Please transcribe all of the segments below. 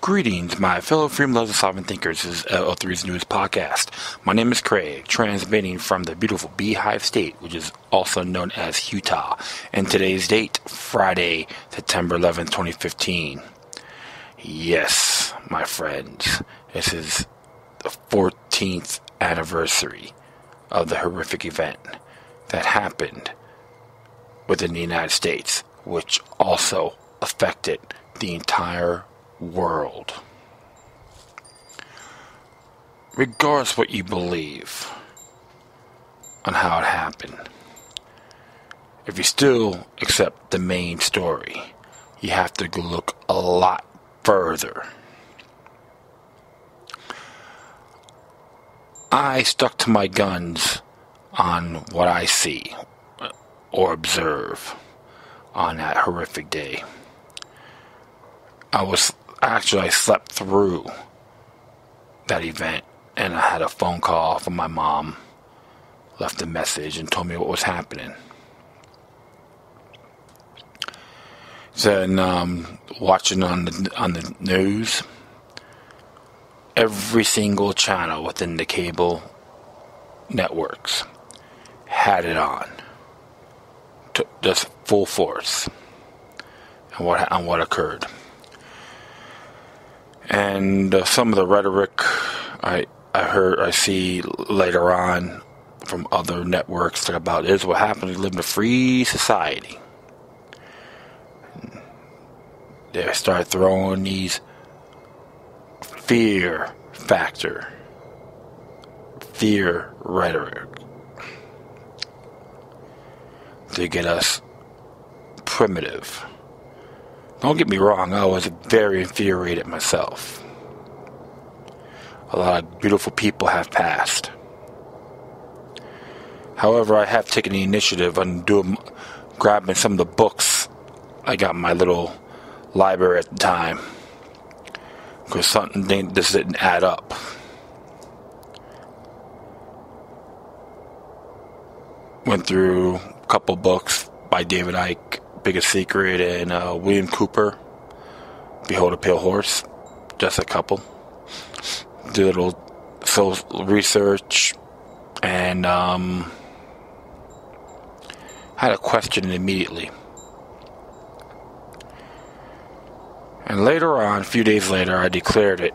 Greetings, my fellow freedom lovers and sovereign thinkers. This is LL3's newest podcast. My name is Craig, transmitting from the beautiful Beehive State, which is also known as Utah. And today's date, Friday, September 11th, 2015. Yes, my friends, this is the 14th anniversary of the horrific event that happened within the United States, which also affected the entire world. Regardless what you believe on how it happened, if you still accept the main story, you have to look a lot further. I stuck to my guns on what I see or observe on that horrific day. I slept through that event, and I had a phone call from my mom, left a message and told me what was happening. Then watching on the news, every single channel within the cable networks had it on, just full force, on what occurred. And some of the rhetoric I see later on from other networks talk about is what happens. We live in a free society. They start throwing these fear rhetoric to get us primitive. Don't get me wrong, I was very infuriated myself. A lot of beautiful people have passed. However, I have taken the initiative on grabbing some of the books I got in my little library at the time, because something just didn't add up. Went through a couple books by David Icke, Biggest Secret, and William Cooper, Behold a Pale Horse. Just a couple. Did a little social research, and had a question immediately. And later on, a few days later, I declared it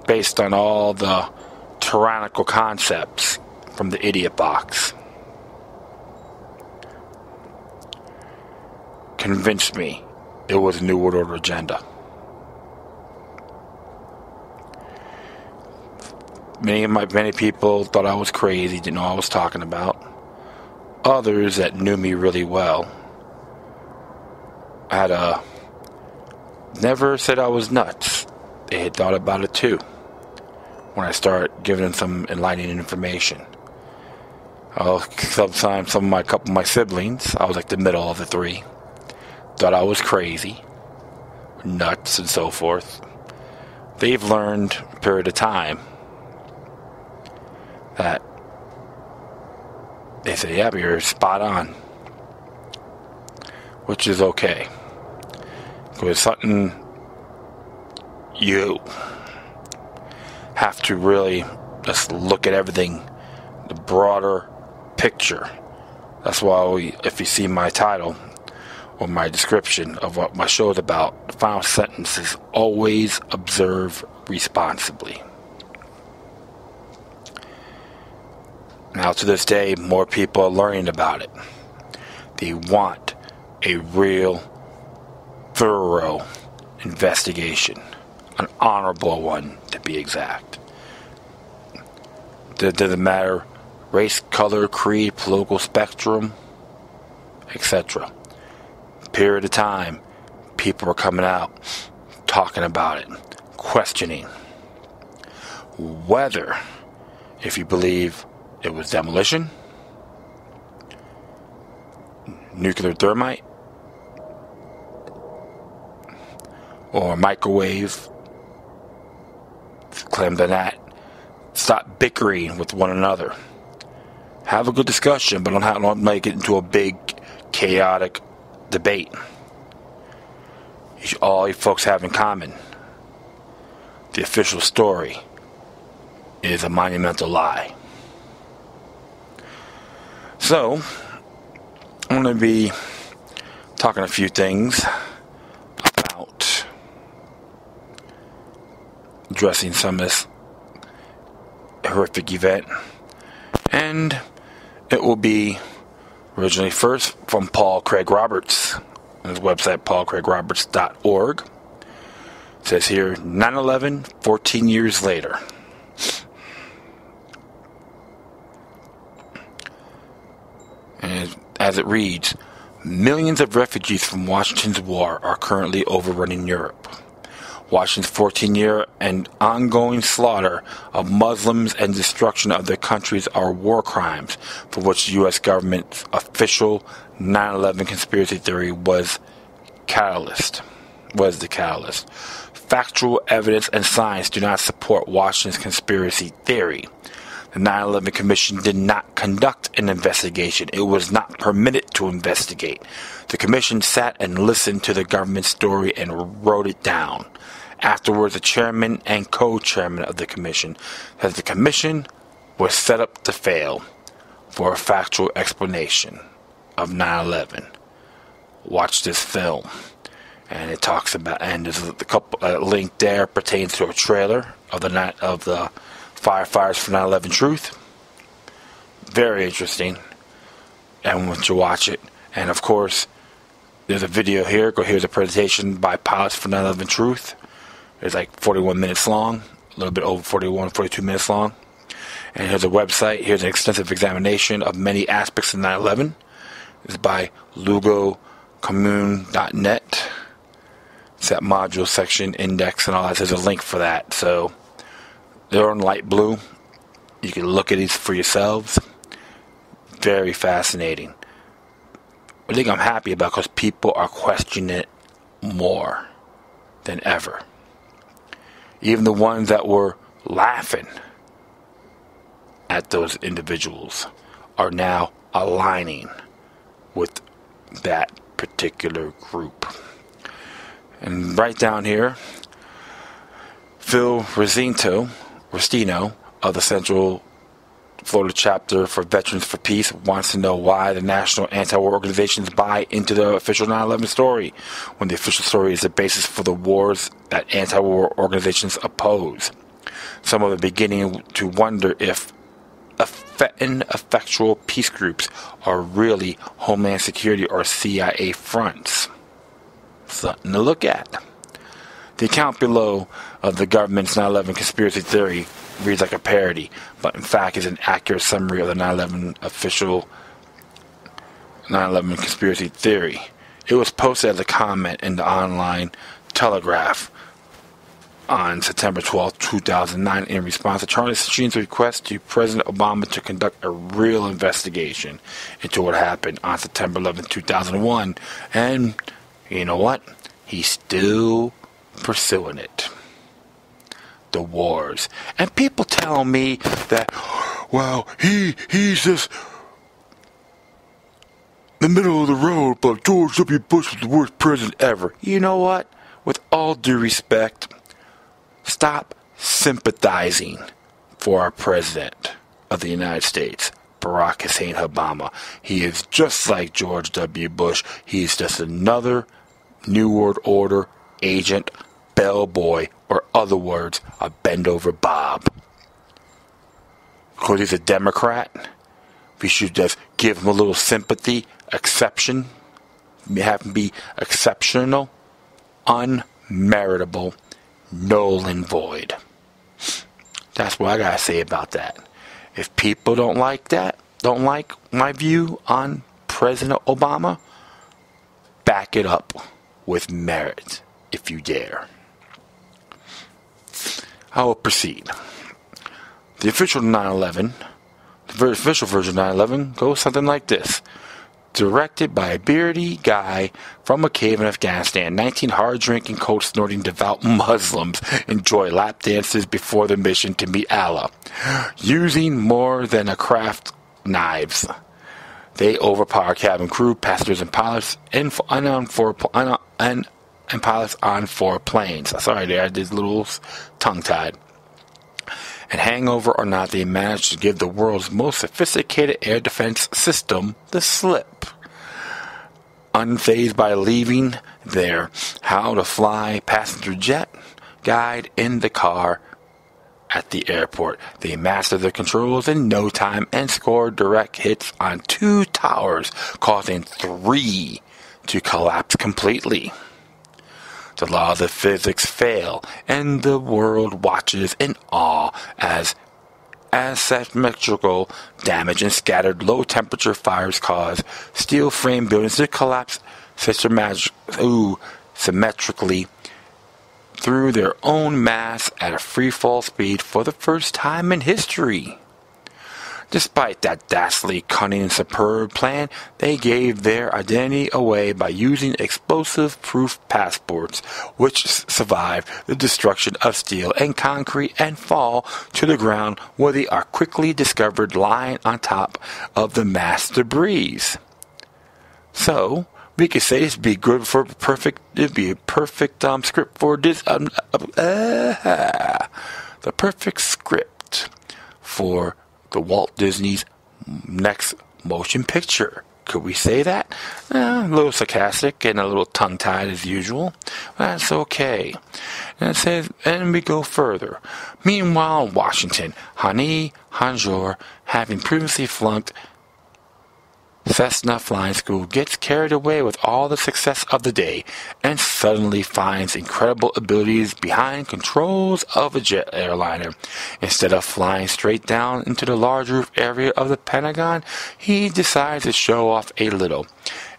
based on all the tyrannical concepts from the idiot box. Convinced me it was a New World Order agenda. Many people thought I was crazy, didn't know what I was talking about. Others that knew me really well never said I was nuts. They had thought about it too when I started giving them some enlightening information. Sometimes a couple of my siblings, I was like the middle of the three, thought I was crazy, nuts, and so forth. They've learned a period of time that they say, yeah, you're spot on, which is okay. Because something you have to really just look at everything, the broader picture. That's why if you see my title or my description of what my show is about, the final sentence is always observe responsibly. Now to this day, more people are learning about it. They want a real, thorough investigation, an honorable one to be exact. Doesn't matter race, color, creed, political spectrum, etc. Period of time, people are coming out, talking about it, questioning whether, if you believe it was demolition, nuclear thermite, or microwave, claim that. Stop bickering with one another. Have a good discussion, but don't make it into a big, chaotic debate. All you folks have in common the official story is a monumental lie. So, I'm going to be talking a few things about addressing some of this horrific event. And it will be originally first from Paul Craig Roberts on his website, paulcraigroberts.org. It says here, 9/11, 14 years later. And as it reads, millions of refugees from Washington's war are currently overrunning Europe. Washington's 14-year and ongoing slaughter of Muslims and destruction of their countries are war crimes for which the U.S. government's official 9/11 conspiracy theory was the catalyst. Factual evidence and science do not support Washington's conspiracy theory. The 9/11 Commission did not conduct an investigation. It was not permitted to investigate. The Commission sat and listened to the government story and wrote it down. Afterwards, the chairman and co-chairman of the Commission said the Commission was set up to fail for a factual explanation of 9/11. Watch this film. And it talks about, and there's a couple link there pertains to a trailer of the Firefighters for 9/11 Truth. Very interesting. And once you watch it, and of course, there's a video here. Here's a presentation by Pilots for 9/11 Truth. It's like 41 minutes long, a little bit over 42 minutes long. And here's a website. Here's an extensive examination of many aspects of 9/11. It's by lugocommune.net. It's that module section, index, and all that. There's a link for that. So they're in light blue. You can look at these for yourselves. Very fascinating. I think I'm happy about because people are questioning it more than ever. Even the ones that were laughing at those individuals are now aligning with that particular group. And right down here, Phil Restino of the Central Florida Chapter for Veterans for Peace wants to know why the national anti-war organizations buy into the official 9/11 story when the official story is the basis for the wars that anti-war organizations oppose. Some are beginning to wonder if effectual peace groups are really Homeland Security or CIA fronts. Something to look at. The account below of the government's 9/11 conspiracy theory reads like a parody, but in fact is an accurate summary of the 9/11 official 9/11 conspiracy theory. It was posted as a comment in the online Telegraph on September 12, 2009 in response to Charlie Sheen's request to President Obama to conduct a real investigation into what happened on September 11, 2001. And you know what? He's still pursuing it. The wars. And people tell me that, well, he's just the middle of the road, but George W. Bush was the worst president ever. You know what? With all due respect, stop sympathizing for our president of the United States, Barack Hussein Obama. He is just like George W. Bush. He's just another New World Order agent, bellboy, or other words, a bend-over Bob. Because he's a Democrat, we should just give him a little sympathy, exception, have him be exceptional, unmeritable, null and void. That's what I gotta say about that. If people don't like that, don't like my view on President Obama, back it up with merit, if you dare. I will proceed. The official 9/11, the official version of 9/11 goes something like this. Directed by a beardy guy from a cave in Afghanistan, 19 hard-drinking, coke-snorting, devout Muslims enjoy lap dances before the mission to meet Allah. Using more than a craft knives, they overpower cabin crew, passengers, and pilots, and pilots on 4 planes. Sorry there, I did a little tongue-tied. And hangover or not, they managed to give the world's most sophisticated air defense system the slip. Unfazed by leaving their how-to-fly passenger jet guide in the car at the airport, they mastered the controls in no time and scored direct hits on 2 towers, causing 3 to collapse completely. The laws of physics fail, and the world watches in awe as asymmetrical damage and scattered low-temperature fires cause steel frame buildings to collapse symmetrically through their own mass at a free-fall speed for the first time in history. Despite that dastardly cunning and superb plan, they gave their identity away by using explosive-proof passports, which survive the destruction of steel and concrete and fall to the ground, where they are quickly discovered lying on top of the mass debris. So, we could say this would be good for perfect. It'd be a perfect script for this. The perfect script for the Walt Disney's next motion picture. Could we say that? A little sarcastic and a little tongue-tied as usual. That's okay. And it says, and we go further. Meanwhile, in Washington, Hani Hanjour, having previously flunked Cessna Flying School, gets carried away with all the success of the day and suddenly finds incredible abilities behind controls of a jet airliner. Instead of flying straight down into the large roof area of the Pentagon, he decides to show off a little.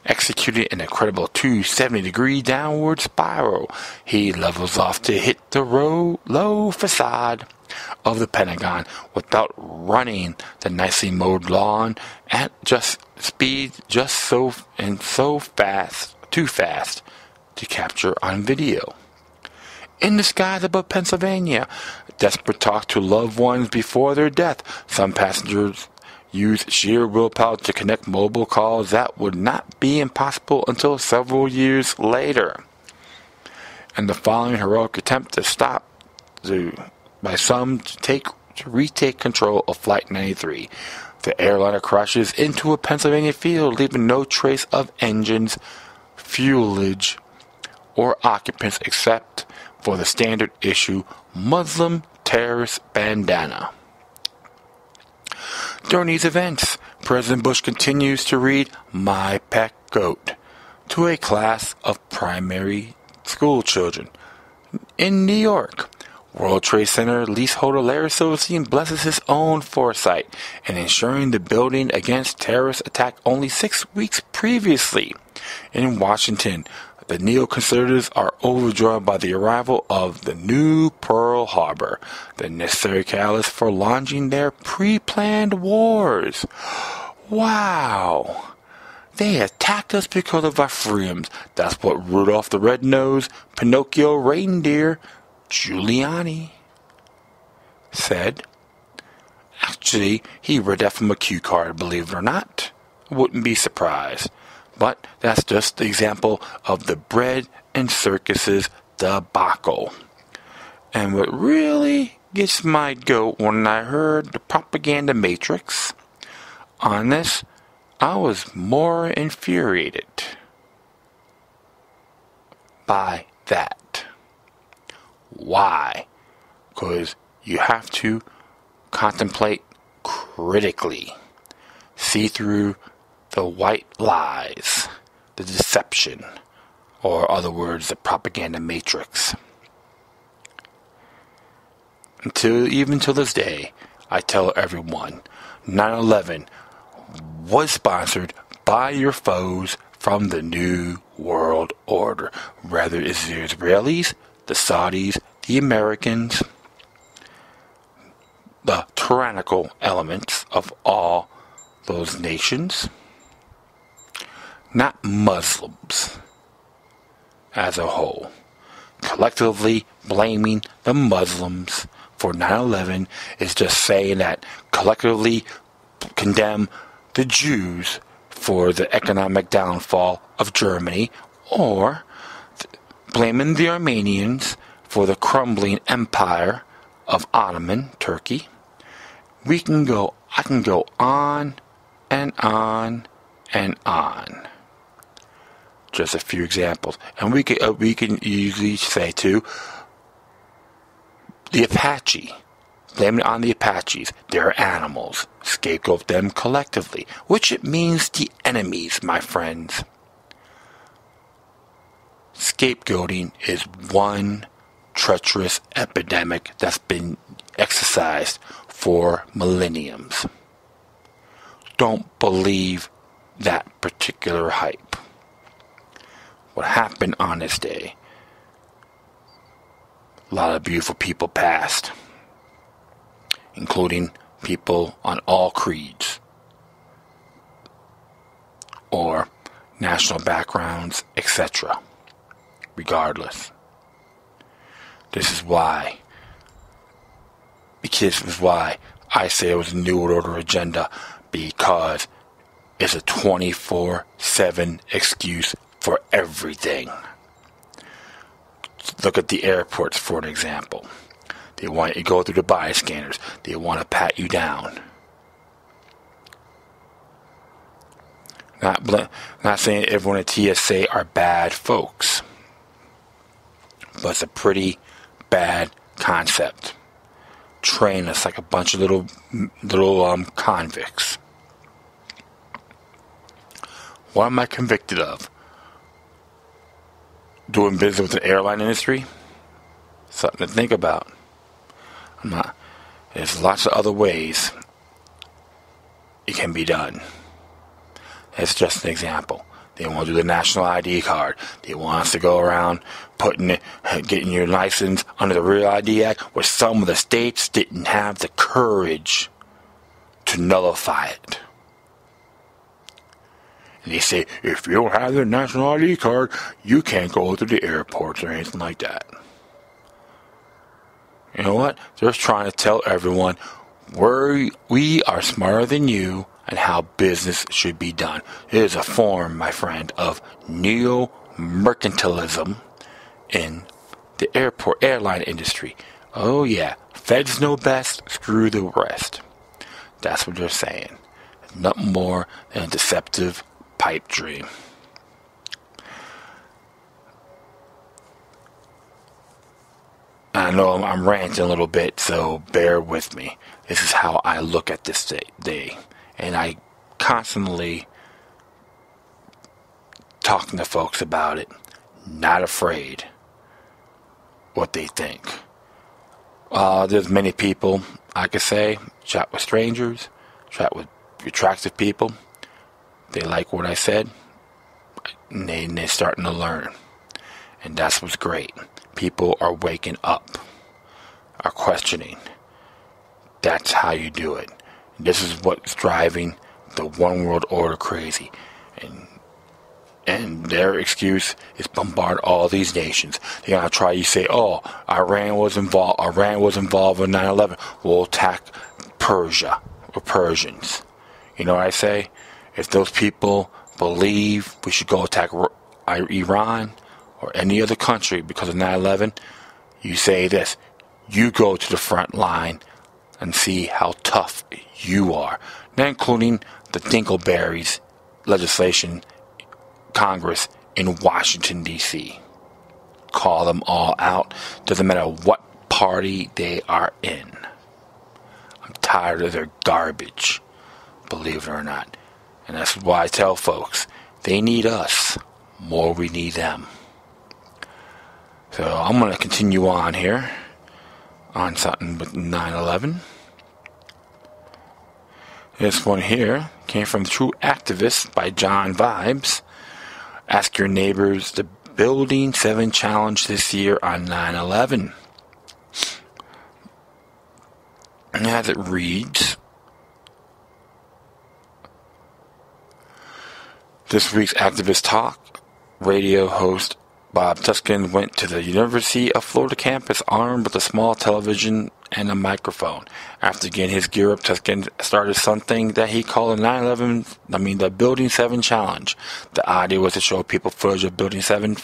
Executing an incredible 270-degree downward spiral, he levels off to hit the low facade of the Pentagon without running the nicely mowed lawn at just speed too fast to capture on video. In the skies above Pennsylvania, desperate talk to loved ones before their death, some passengers use sheer willpower to connect mobile calls that would not be impossible until several years later. And the following heroic attempt by some to retake control of Flight 93. The airliner crashes into a Pennsylvania field, leaving no trace of engines, fuelage, or occupants except for the standard issue Muslim terrorist bandana. During these events, President Bush continues to read My Pet Goat to a class of primary school children in New York. World Trade Center leaseholder Larry Silverstein blesses his own foresight in ensuring the building against terrorist attack only 6 weeks previously. In Washington, the neoconservatives are overjoyed by the arrival of the new Pearl Harbor, the necessary catalyst for launching their pre-planned wars. Wow! They attacked us because of our freedoms. That's what Rudolph the Red-Nosed Pinocchio Reindeer Giuliani said. Actually, he read that from a cue card, believe it or not. Wouldn't be surprised. But that's just the example of the bread and circuses debacle. And what really gets my goat when I heard the propaganda matrix on this, I was more infuriated by that. Why? Because you have to contemplate critically, see through the white lies, the deception, or other words, the propaganda matrix. Even till this day, I tell everyone, 9/11 was sponsored by your foes from the New World Order. Whether it's the Israelis, the Saudis, the Americans, the tyrannical elements of all those nations, not Muslims as a whole. Collectively blaming the Muslims for 9/11 is just saying that collectively condemn the Jews for the economic downfall of Germany, or blaming the Armenians for the crumbling empire of Ottoman Turkey. I can go on and on and on. Just a few examples. And we can easily say too, the Apache. Blame it on the Apaches. They're animals. Scapegoat them collectively, which it means the enemies, my friends. Scapegoating is one treacherous epidemic that's been exercised for millenniums. Don't believe that particular hype. What happened on this day? A lot of beautiful people passed, including people on all creeds or national backgrounds, etc. Regardless. This is why I say it was a New World Order agenda, because it's a 24/7 excuse for everything. Look at the airports for an example. They want you to go through the body scanners. They want to pat you down. Not saying everyone at TSA are bad folks, but it's a pretty bad concept. Train us like a bunch of little convicts. What am I convicted of? Doing business with the airline industry? Something to think about. There's lots of other ways it can be done. It's just an example. They want to do the national ID card. They want us to go around getting your license under the Real ID Act, where some of the states didn't have the courage to nullify it. And they say, if you don't have the national ID card, you can't go through the airports or anything like that. You know what? They're trying to tell everyone we are smarter than you and how business should be done. It is a form, my friend, of neo-mercantilism in the airline industry. Oh yeah, feds know best, screw the rest. That's what they're saying. Nothing more than a deceptive pipe dream. I know I'm ranting a little bit, so bear with me. This is how I look at this day. And I constantly talking to folks about it, not afraid what they think. There's many people, I could say, chat with strangers, chat with attractive people. They like what I said, and they're starting to learn. And that's what's great. People are waking up, are questioning. That's how you do it. This is what's driving the one world order crazy. And their excuse is bombard all these nations. They're going to try to say, oh, Iran was involved in 9/11. We'll attack Persia or Persians. You know what I say? If those people believe we should go attack Iran or any other country because of 9/11, you say this. You go to the front line and see how tough you are. Not including the Dingleberries legislation Congress in Washington, D.C. Call them all out. Doesn't matter what party they are in. I'm tired of their garbage, believe it or not. And that's why I tell folks, they need us more we need them. So I'm going to continue on here on something with 9/11. This one here came from True Activist by John Vibes. Ask your neighbors the Building 7 challenge this year on 9/11. And as it reads, this week's Activist Talk radio host Bob Tuskin went to the University of Florida campus armed with a small television and a microphone. After getting his gear up, Tuskin started something that he called the Building 7 challenge. The idea was to show people footage of Building 7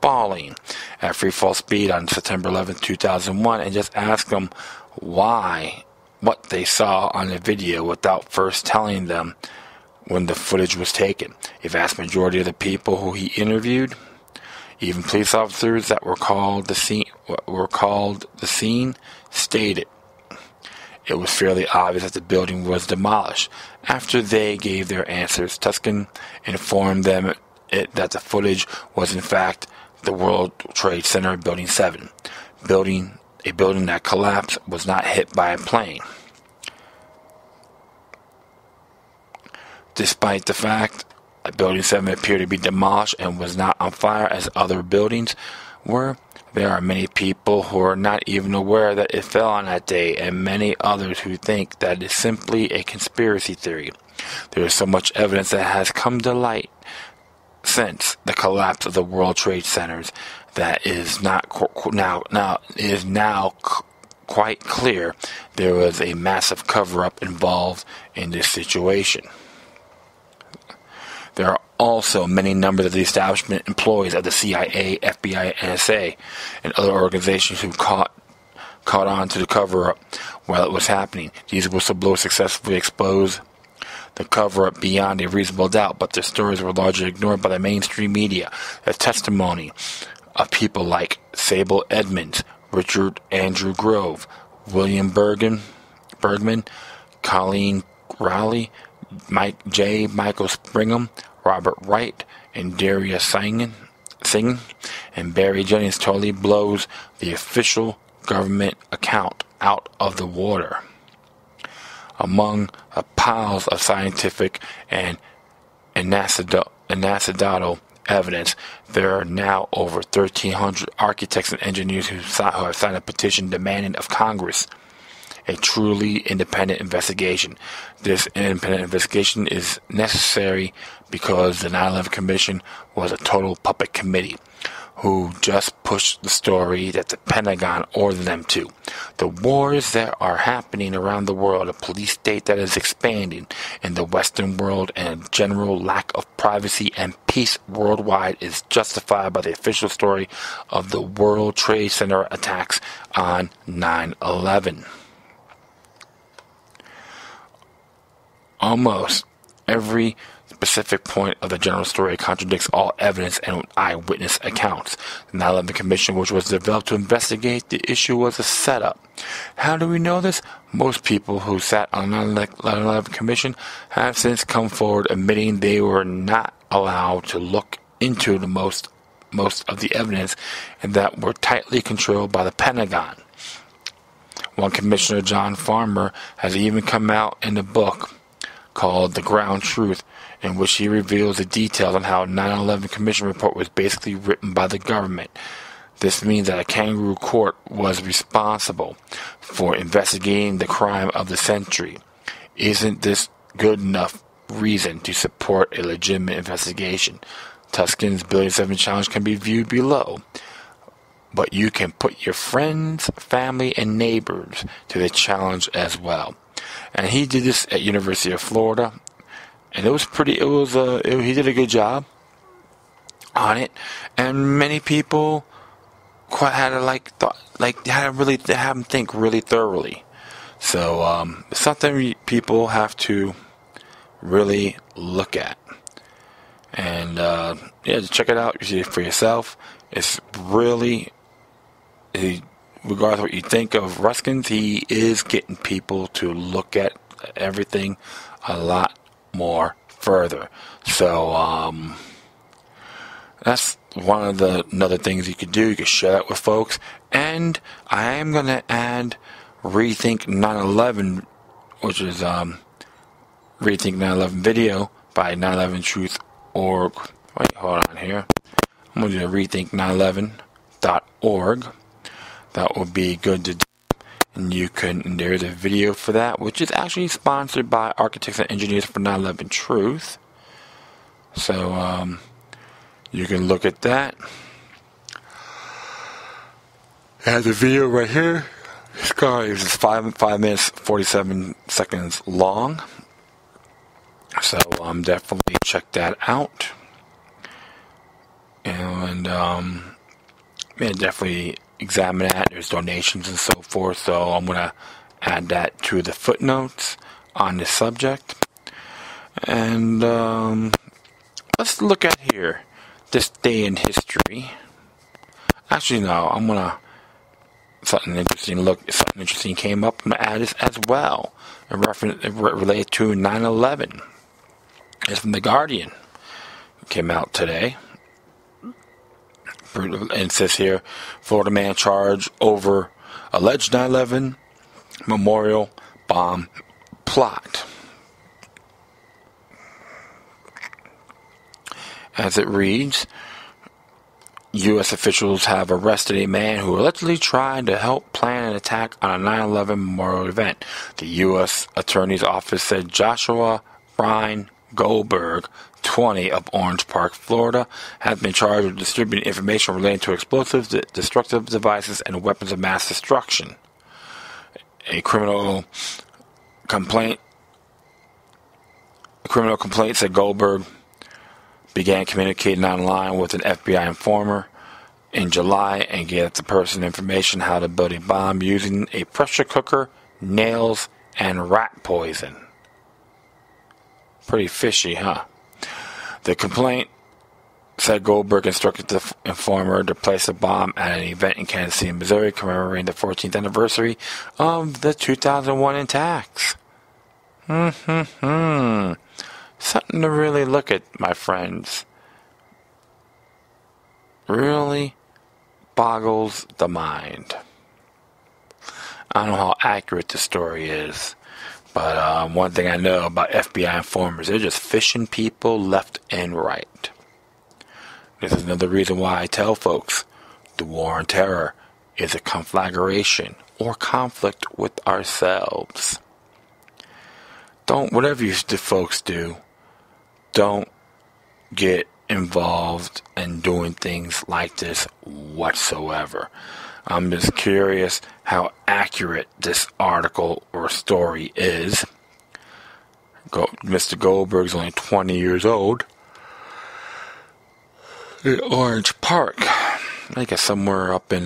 falling at free fall speed on September 11, 2001, and just ask them what they saw on the video without first telling them when the footage was taken. A vast majority of the people who he interviewed, even police officers that were called the scene, stated it was fairly obvious that the building was demolished. After they gave their answers, Tuscan informed them that the footage was in fact the World Trade Center Building 7. A building that collapsed was not hit by a plane. Despite the fact that Building 7 appeared to be demolished and was not on fire as other buildings were, there are many people who are not even aware that it fell on that day, and many others who think that it is simply a conspiracy theory. There is so much evidence that has come to light since the collapse of the World Trade Centers that is now quite clear there was a massive cover-up involved in this situation. There are also many numbers of the establishment employees of the CIA, FBI, NSA, and other organizations who caught on to the cover-up while it was happening. These whistleblowers successfully exposed the cover-up beyond a reasonable doubt, but their stories were largely ignored by the mainstream media. The testimony of people like Sable Edmonds, Richard Andrew Grove, William Bergman, Colleen Rowley, Michael Springham, Robert Wright, and Daria Singh, and Barry Jennings totally blows the official government account out of the water. Among the piles of scientific and anecdotal evidence, there are now over 1,300 architects and engineers who have signed a petition demanding of Congress a truly independent investigation. This independent investigation is necessary because the 9/11 Commission was a total puppet committee who just pushed the story that the Pentagon ordered them to. The wars that are happening around the world, a police state that is expanding in the Western world, and a general lack of privacy and peace worldwide is justified by the official story of the World Trade Center attacks on 9/11. Almost every specific point of the general story contradicts all evidence and eyewitness accounts. The 9/11 Commission, which was developed to investigate the issue, was a setup. How do we know this? Most people who sat on the 9/11 Commission have since come forward admitting they were not allowed to look into the most of the evidence, and that were tightly controlled by the Pentagon. One commissioner, John Farmer, has even come out in a book called The Ground Truth, in which he reveals the details on how 9/11 Commission report was basically written by the government. This means that a kangaroo court was responsible for investigating the crime of the century. Isn't this good enough reason to support a legitimate investigation? Tuscan's Building 7 challenge can be viewed below, but you can put your friends, family, and neighbors to the challenge as well. And he did this at University of Florida, and he did a good job on it, and many people had to really have him think really thoroughly. So it's something people have to really look at, and check it out. You see it for yourself. It's really, regardless of what you think of Ruskins, he is getting people to look at everything a lot more further. So that's one of the other things you could do. You could share that with folks. And I am going to add Rethink 9/11, which is Rethink 9/11 video by 9/11truth.org. Wait, hold on here. I'm going to do rethink911.org. That would be good to do. And there's a video for that, which is actually sponsored by Architects and Engineers for 9/11 Truth. So, you can look at that. I have the video right here. It's 5 minutes, 47 seconds long. So, definitely check that out. And And definitely examine that. There's donations and so forth, so I'm going to add that to the footnotes on this subject. And let's look at here this day in history. Actually, no, I'm going to something interesting came up. I'm going to add this as well. Related to 9/11. It's from The Guardian. It came out today. And it says here, Florida man charged over alleged 9/11 memorial bomb plot. As it reads, U.S. officials have arrested a man who allegedly tried to help plan an attack on a 9/11 memorial event. The U.S. Attorney's Office said Joshua Brian Goldberg, 20, of Orange Park, Florida, has been charged with distributing information relating to explosives, destructive devices, and weapons of mass destruction. A criminal complaint said Goldberg began communicating online with an FBI informer in July and gave the person information how to build a bomb using a pressure cooker, nails, and rat poison. Pretty fishy, huh? The complaint said Goldberg instructed the informer to place a bomb at an event in Kansas City, Missouri, commemorating the 14th anniversary of the 2001 attacks. Something to really look at, my friends. Really boggles the mind. I don't know how accurate the story is, but one thing I know about FBI informers, they're just fishing people left and right. This is another reason why I tell folks the war on terror is a conflagration or conflict with ourselves. Whatever you folks do, don't get involved in doing things like this whatsoever. I'm just curious how accurate this article or story is. Mr. Goldberg's only 20 years old. In Orange Park. I think it's somewhere up in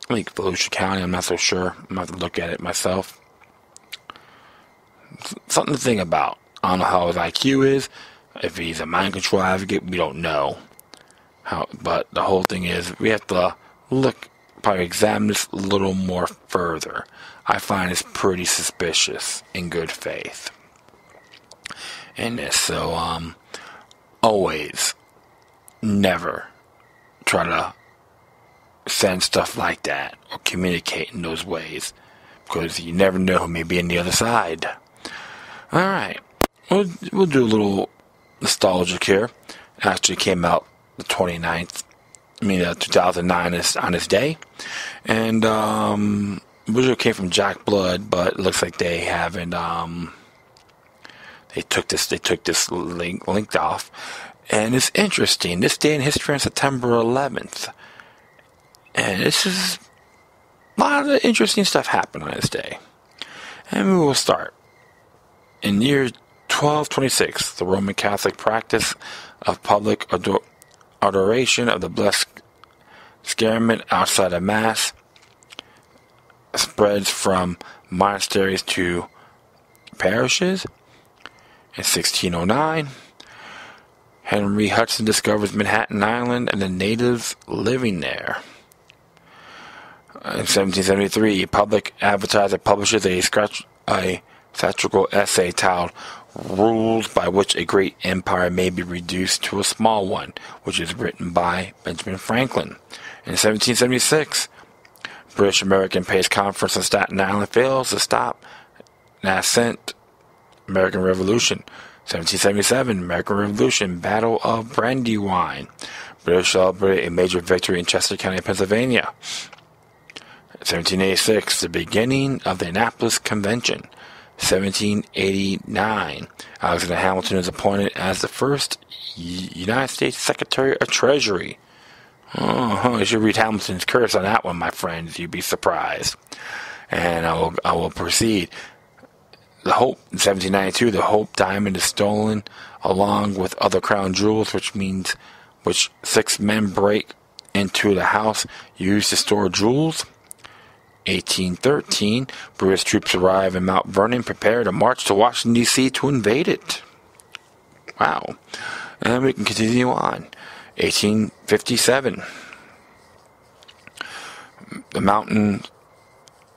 Volusia County. I'm not so sure. I'm going to have to look at it myself. Something to think about. I don't know how his IQ is. If he's a mind control advocate, we don't know. But the whole thing is, we have to probably examine this a little more further. I find it's pretty suspicious in good faith. And so, always, never try to send stuff like that or communicate in those ways, because you never know who may be on the other side. Alright, we'll do a little nostalgic here. It actually came out the 29th, 2009 on this day. And originally came from Jack Blood, but it looks like they haven't, they took this linked off. And it's interesting. This day in history on September 11th. And this is a lot of interesting stuff happened on this day. And we will start. In year 1226, the Roman Catholic practice of public adoration of the Blessed Sacrament outside of Mass spreads from monasteries to parishes. In 1609, Henry Hudson discovers Manhattan Island and the natives living there. In 1773, a public advertiser publishes a satirical essay titled Rules by Which a Great Empire May be Reduced to a Small One, which is written by Benjamin Franklin. In 1776, British-American Peace Conference on Staten Island fails to stop nascent American Revolution. 1777, American Revolution, Battle of Brandywine. British celebrate a major victory in Chester County, Pennsylvania. 1786, the beginning of the Annapolis Convention. 1789, Alexander Hamilton is appointed as the first United States Secretary of Treasury. You should read Hamilton's curse on that one, my friends. You'd be surprised. And I will proceed. The Hope, in 1792, the Hope Diamond is stolen along with other crown jewels, which which 6 men break into the house used to store jewels. 1813, British troops arrive in Mount Vernon, prepare to march to Washington, D.C. to invade it. Wow. And we can continue on. 1857, the Mountain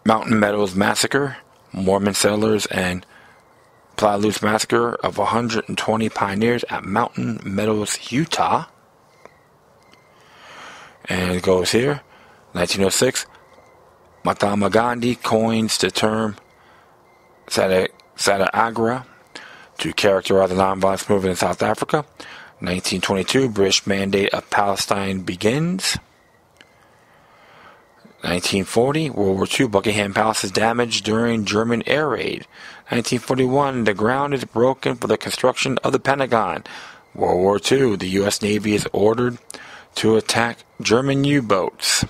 Meadows Massacre, Mormon settlers and Palouse Massacre of 120 pioneers at Mountain Meadows, Utah. And it goes here. 1906, Mahatma Gandhi coins the term Satyagraha to characterize the nonviolence movement in South Africa. 1922, British Mandate of Palestine begins. 1940, World War II, Buckingham Palace is damaged during German air raid. 1941, the ground is broken for the construction of the Pentagon. World War II, the U.S. Navy is ordered to attack German U-boats.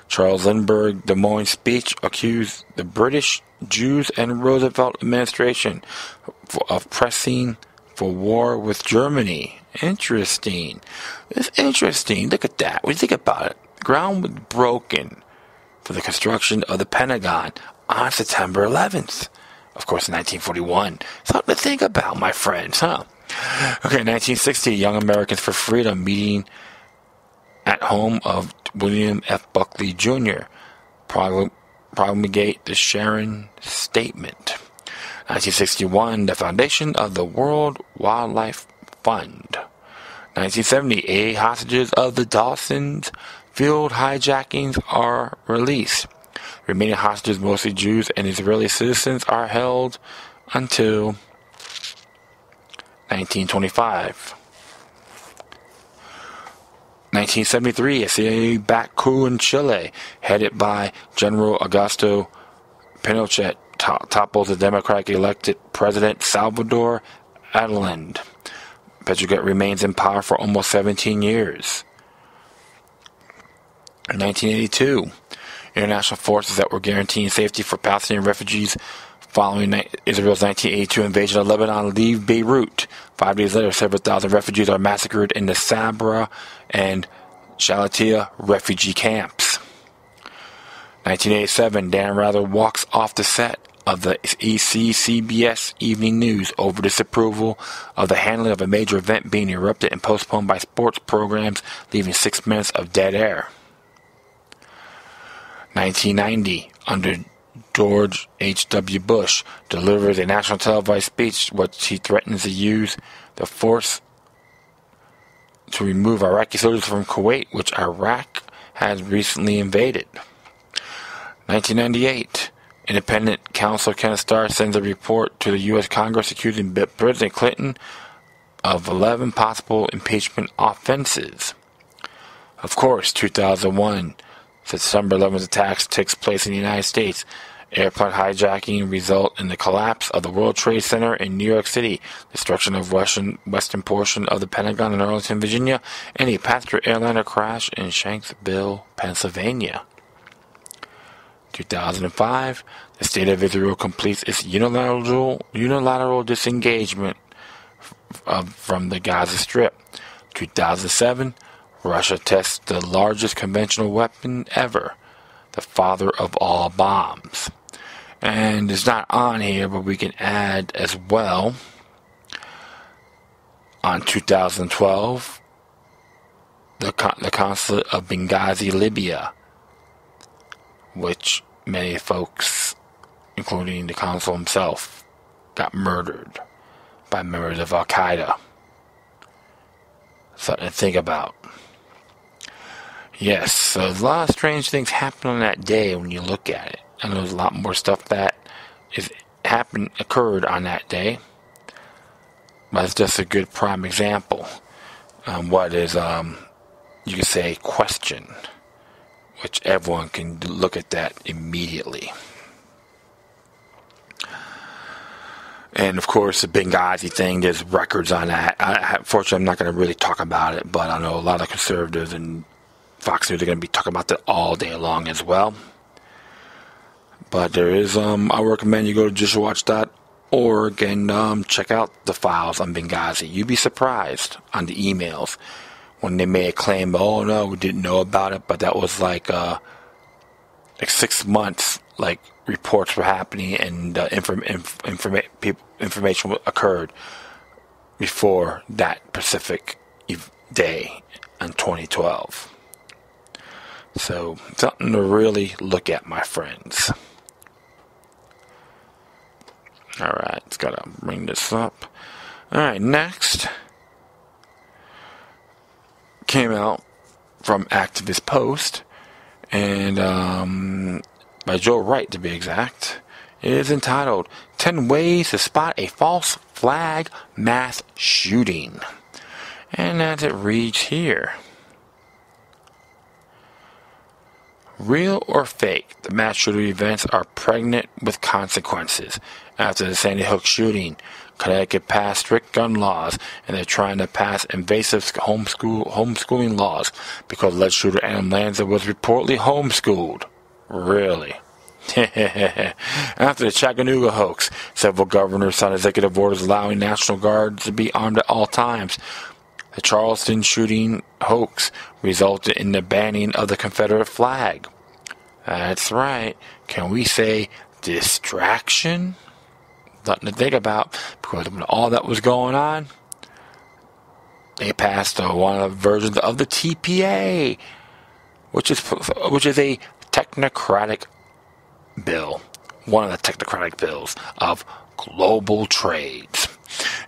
Charles Lindbergh Des Moines speech accused the British, Jews, and Roosevelt administration of pressing for war with Germany. Interesting. It's interesting. Look at that. When you think about it, the ground was broken for the construction of the Pentagon on September 11th. Of course, in 1941. Something to think about, my friends, huh? Okay, 1960, Young Americans for Freedom meeting at home of William F. Buckley Jr. promulgate the Sharon Statement. 1961, the foundation of the World Wildlife Fund. 1970, 8 hostages of the Dawson's field hijackings are released. Remaining hostages, mostly Jews and Israeli citizens, are held until 1925. 1973, a CIA-backed coup in Chile, headed by General Augusto Pinochet, topples the democratically elected President Salvador Allende. Pinochet remains in power for almost 17 years. In 1982, international forces that were guaranteeing safety for Palestinian refugees following Israel's 1982 invasion of Lebanon leave Beirut. 5 days later, several thousand refugees are massacred in the Sabra and Shalatia refugee camps. 1987, Dan Rather walks off the set of the CBS Evening News over disapproval of the handling of a major event being erupted and postponed by sports programs, leaving 6 minutes of dead air. 1990, under George H.W. Bush, delivers a national televised speech which he threatens to use the force to remove Iraqi soldiers from Kuwait, which Iraq has recently invaded. 1998, Independent Counsel Kenneth Starr sends a report to the U.S. Congress accusing President Clinton of 11 possible impeachment offenses. Of course, 2001, September 11th attacks takes place in the United States. Airplane hijacking result in the collapse of the World Trade Center in New York City, destruction of western portion of the Pentagon in Arlington, Virginia, and a passenger airliner crash in Shanksville, Pennsylvania. 2005, the State of Israel completes its unilateral disengagement from the Gaza Strip. 2007, Russia tests the largest conventional weapon ever, the father of all bombs. And it's not on here, but we can add as well, on 2012, the consulate of Benghazi, Libya, which many folks, including the consul himself, got murdered by members of Al-Qaeda. Something to think about. Yes, so a lot of strange things happen on that day when you look at it. And there's a lot more stuff that occurred on that day. But it's just a good prime example. What is, you could say, question, which everyone can look at that immediately. And of course, the Benghazi thing, there's records on that. Fortunately, I'm not going to really talk about it, but I know a lot of conservatives and Fox News are going to be talking about that all day long as well. But there is, I recommend you go to JushaWatch org and check out the files on Benghazi. You'd be surprised on the emails when they may claim, oh no, we didn't know about it, but that was like 6 months, like reports were happening and information occurred before that specific day in 2012. So something to really look at, my friends. Alright, it's got to bring this up. Alright, next came out from Activist Post, and by Joe Wright to be exact. It is entitled 10 Ways to Spot a False Flag Mass Shooting. And as it reads here: real or fake, the mass shooting events are pregnant with consequences. After the Sandy Hook shooting, Connecticut passed strict gun laws, and they're trying to pass invasive homeschooling laws because alleged shooter Adam Lanza was reportedly homeschooled. Really? After the Chattanooga hoax, several governors signed executive orders allowing National Guards to be armed at all times. The Charleston shooting hoax resulted in the banning of the Confederate flag. That's right. Can we say distraction? Nothing to think about, because when all that was going on, they passed one of the versions of the TPA, which is a technocratic bill, one of the technocratic bills of global trades.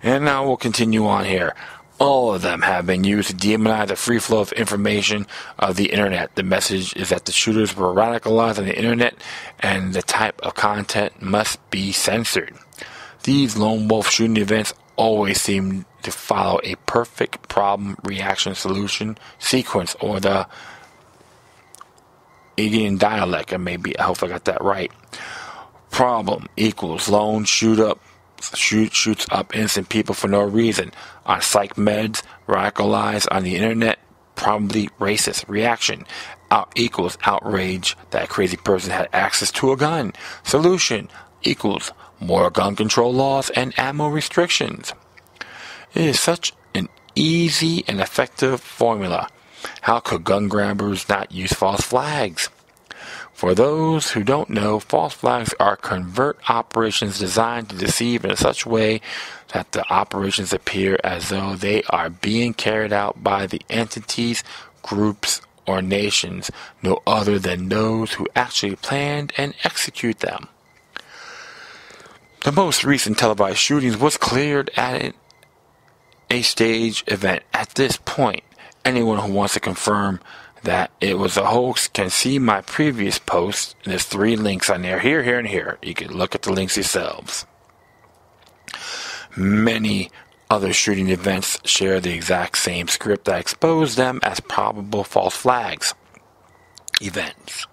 And now we'll continue on here. All of them have been used to demonize the free flow of information of the internet. The message is that the shooters were radicalized on the internet and the type of content must be censored. These lone wolf shooting events always seem to follow a perfect problem reaction solution sequence, or the Indian dialect, and maybe I hope I got that right. Problem equals lone shoots up innocent people for no reason. On psych meds, radicalized on the internet, probably racist. Reaction equals outrage that a crazy person had access to a gun. Solution equals more gun control laws and ammo restrictions. It is such an easy and effective formula. How could gun grabbers not use false flags? For those who don't know, false flags are covert operations designed to deceive in such a way that the operations appear as though they are being carried out by the entities, groups, or nations no other than those who actually planned and execute them. The most recent televised shootings was cleared at a staged event. At this point, anyone who wants to confirm that it was a hoax can see my previous post. There's 3 links on there, here, and here. You can look at the links yourselves. Many other shooting events share the exact same script that exposed them as probable false flags events.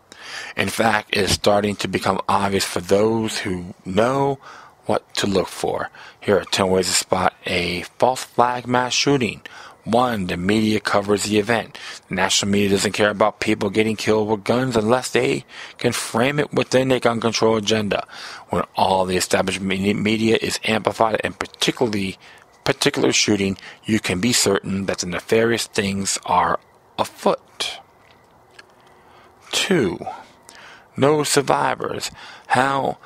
In fact, it is starting to become obvious for those who know what to look for. Here are 10 ways to spot a false flag mass shooting. 1. The media covers the event. The national media doesn't care about people getting killed with guns unless they can frame it within their gun control agenda. When all the established media is amplified in particular shooting, you can be certain that the nefarious things are afoot. 2. No survivors. How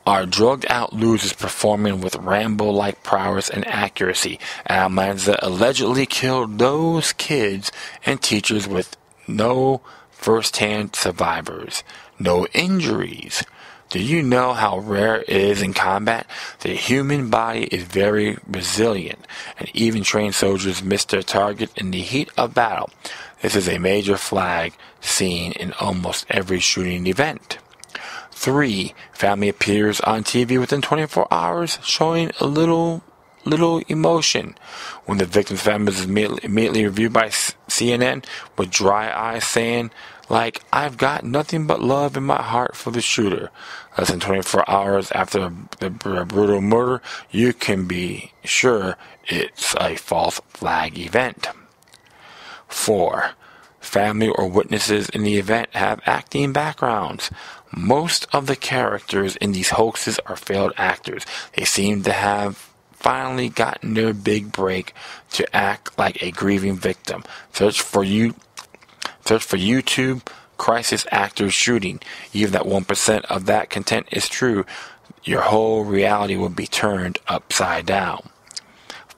are drugged-out losers performing with Rambo-like prowess and accuracy? Adam Lanza allegedly killed those kids and teachers with no first-hand survivors, no injuries. Do you know how rare it is in combat? The human body is very resilient, and even trained soldiers miss their target in the heat of battle. This is a major flag seen in almost every shooting event. 3. Family appears on TV within 24 hours, showing a little emotion. When the victim's family is immediately reviewed by CNN with dry eyes saying, like, I've got nothing but love in my heart for the shooter. Less than 24 hours after the brutal murder, you can be sure it's a false flag event. 4. family, or witnesses in the event have acting backgrounds. Most of the characters in these hoaxes are failed actors. They seem to have finally gotten their big break to act like a grieving victim. Search for YouTube crisis actors shooting. Even that 1% of that content is true, your whole reality will be turned upside down.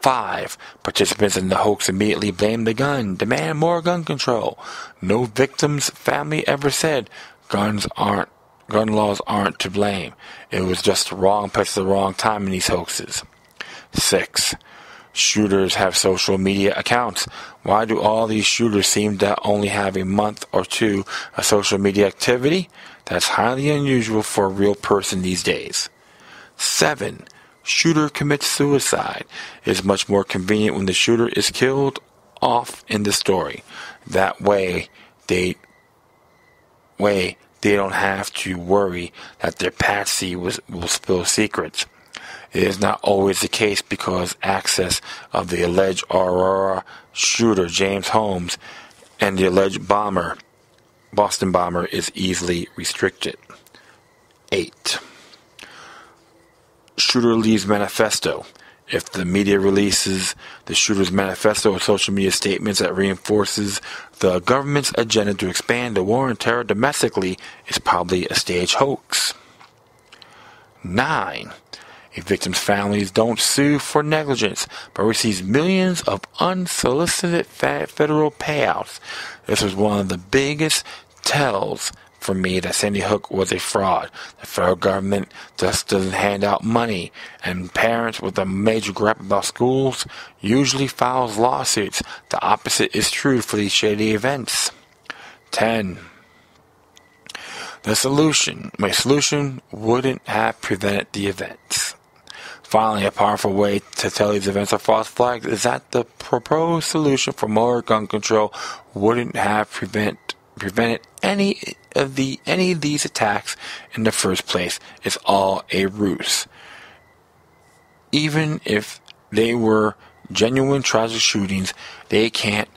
5. Participants in the hoax immediately blame the gun, demand more gun control. No victim's family ever said gun laws aren't to blame. It was just the wrong place at the wrong time in these hoaxes. 6. Shooters have social media accounts. Why do all these shooters seem to only have a month or two of social media activity? That's highly unusual for a real person these days. 7. Shooter commits suicide. It is much more convenient when the shooter is killed off in the story. That way they don't have to worry that their patsy will spill secrets. It is not always the case because access of the alleged Aurora shooter James Holmes and the alleged Boston bomber is easily restricted. 8. Shooter leaves manifesto. If the media releases the shooter's manifesto or social media statements that reinforces the government's agenda to expand the war on terror domestically, it's probably a stage hoax. 9. A victim's families don't sue for negligence, but receives millions of unsolicited federal payouts. This was one of the biggest tells for me that Sandy Hook was a fraud. The federal government just doesn't hand out money, and parents with a major gripe about schools usually files lawsuits. The opposite is true for these shady events. 10. My solution wouldn't have prevented the events. Finally, a powerful way to tell these events are false flags is that the proposed solution for more gun control wouldn't have prevented any of these attacks in the first place. It's all a ruse. Even if they were genuine tragic shootings, they can't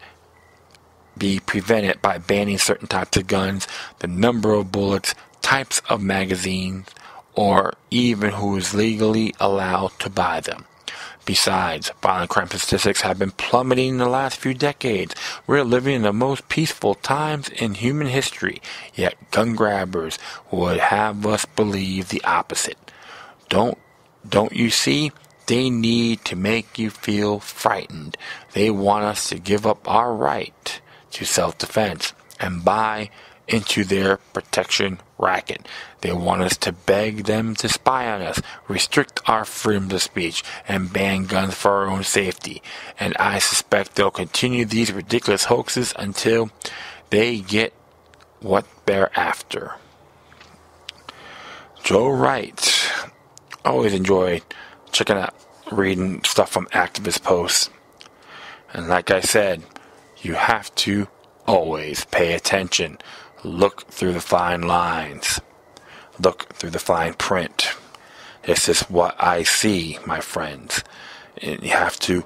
be prevented by banning certain types of guns, the number of bullets, types of magazines, or even who is legally allowed to buy them. Besides, violent crime statistics have been plummeting in the last few decades. We're living in the most peaceful times in human history, yet gun grabbers would have us believe the opposite. Don't you see? They need to make you feel frightened. They want us to give up our right to self-defense and buy into their protection racket. They want us to beg them to spy on us, restrict our freedom of speech, and ban guns for our own safety. And I suspect they'll continue these ridiculous hoaxes until they get what they're after. Joe Wright. Always enjoyed checking out, reading stuff from Activist Post. And like I said, you have to always pay attention. Look through the fine lines. Look through the fine print. This is what I see, my friends. And you have to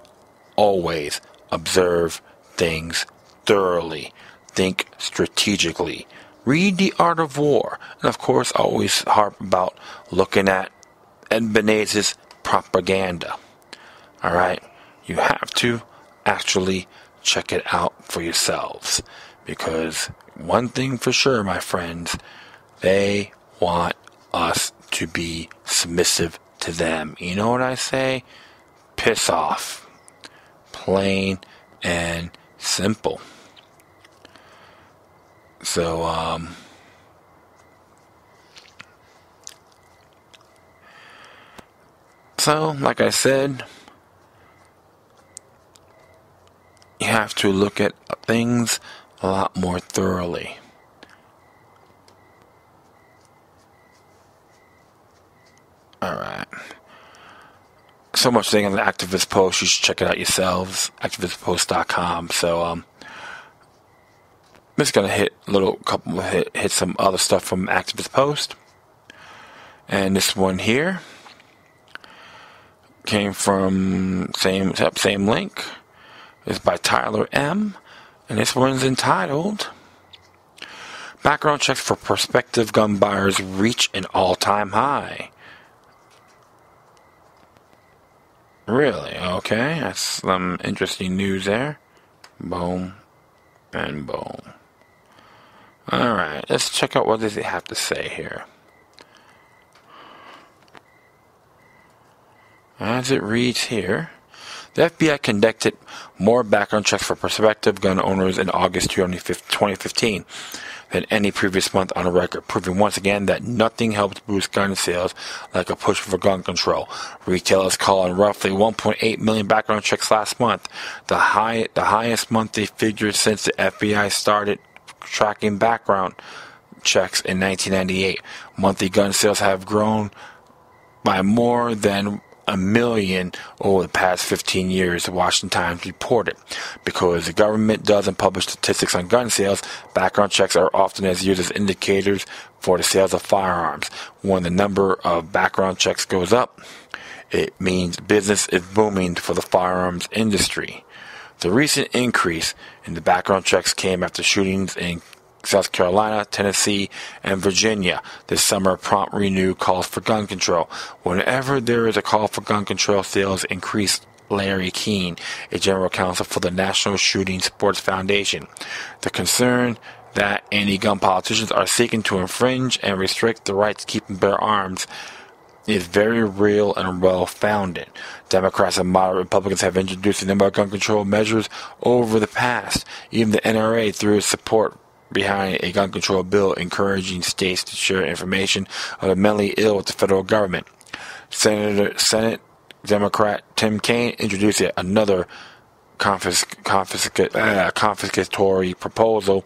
always observe things thoroughly. Think strategically. Read The Art of War. And of course, always harp about looking at Ed Benez's propaganda. Alright? You have to actually check it out for yourselves. Because one thing for sure, my friends, they want us to be submissive to them. You know what I say? Piss off. Plain and simple. So, like I said, you have to look at things a lot more thoroughly. Alright. So much thing on the Activist Post. You should check it out yourselves. ActivistPost.com. So, I'm just gonna hit some other stuff from Activist Post. And this one here came from same link. It's by Tyler M. And this one's entitled, Background Checks for Prospective Gun Buyers Reach an All-Time High. Really? Okay, that's some interesting news there. Boom and boom. Alright, let's check out what does it have to say here. As it reads here, the FBI conducted more background checks for prospective gun owners in August 2015 than any previous month on record, proving once again that nothing helps boost gun sales like a push for gun control. Retailers called in roughly 1.8 million background checks last month, the highest monthly figure since the FBI started tracking background checks in 1998. Monthly gun sales have grown by more than a million over the past 15 years, the Washington Times reported. Because the government doesn't publish statistics on gun sales, background checks are often used as indicators for the sales of firearms. When the number of background checks goes up, it means business is booming for the firearms industry. The recent increase in the background checks came after shootings in South Carolina, Tennessee, and Virginia. This summer, prompt renewed calls for gun control. Whenever there is a call for gun control, sales increase. Larry Keene, a general counsel for the National Shooting Sports Foundation. The concern that anti-gun politicians are seeking to infringe and restrict the right to keep and bear arms is very real and well-founded. Democrats and moderate Republicans have introduced a number of gun control measures over the past. Even the NRA, through its support behind a gun control bill encouraging states to share information of the mentally ill with the federal government. Senate Democrat Tim Kaine introduced yet another confiscatory proposal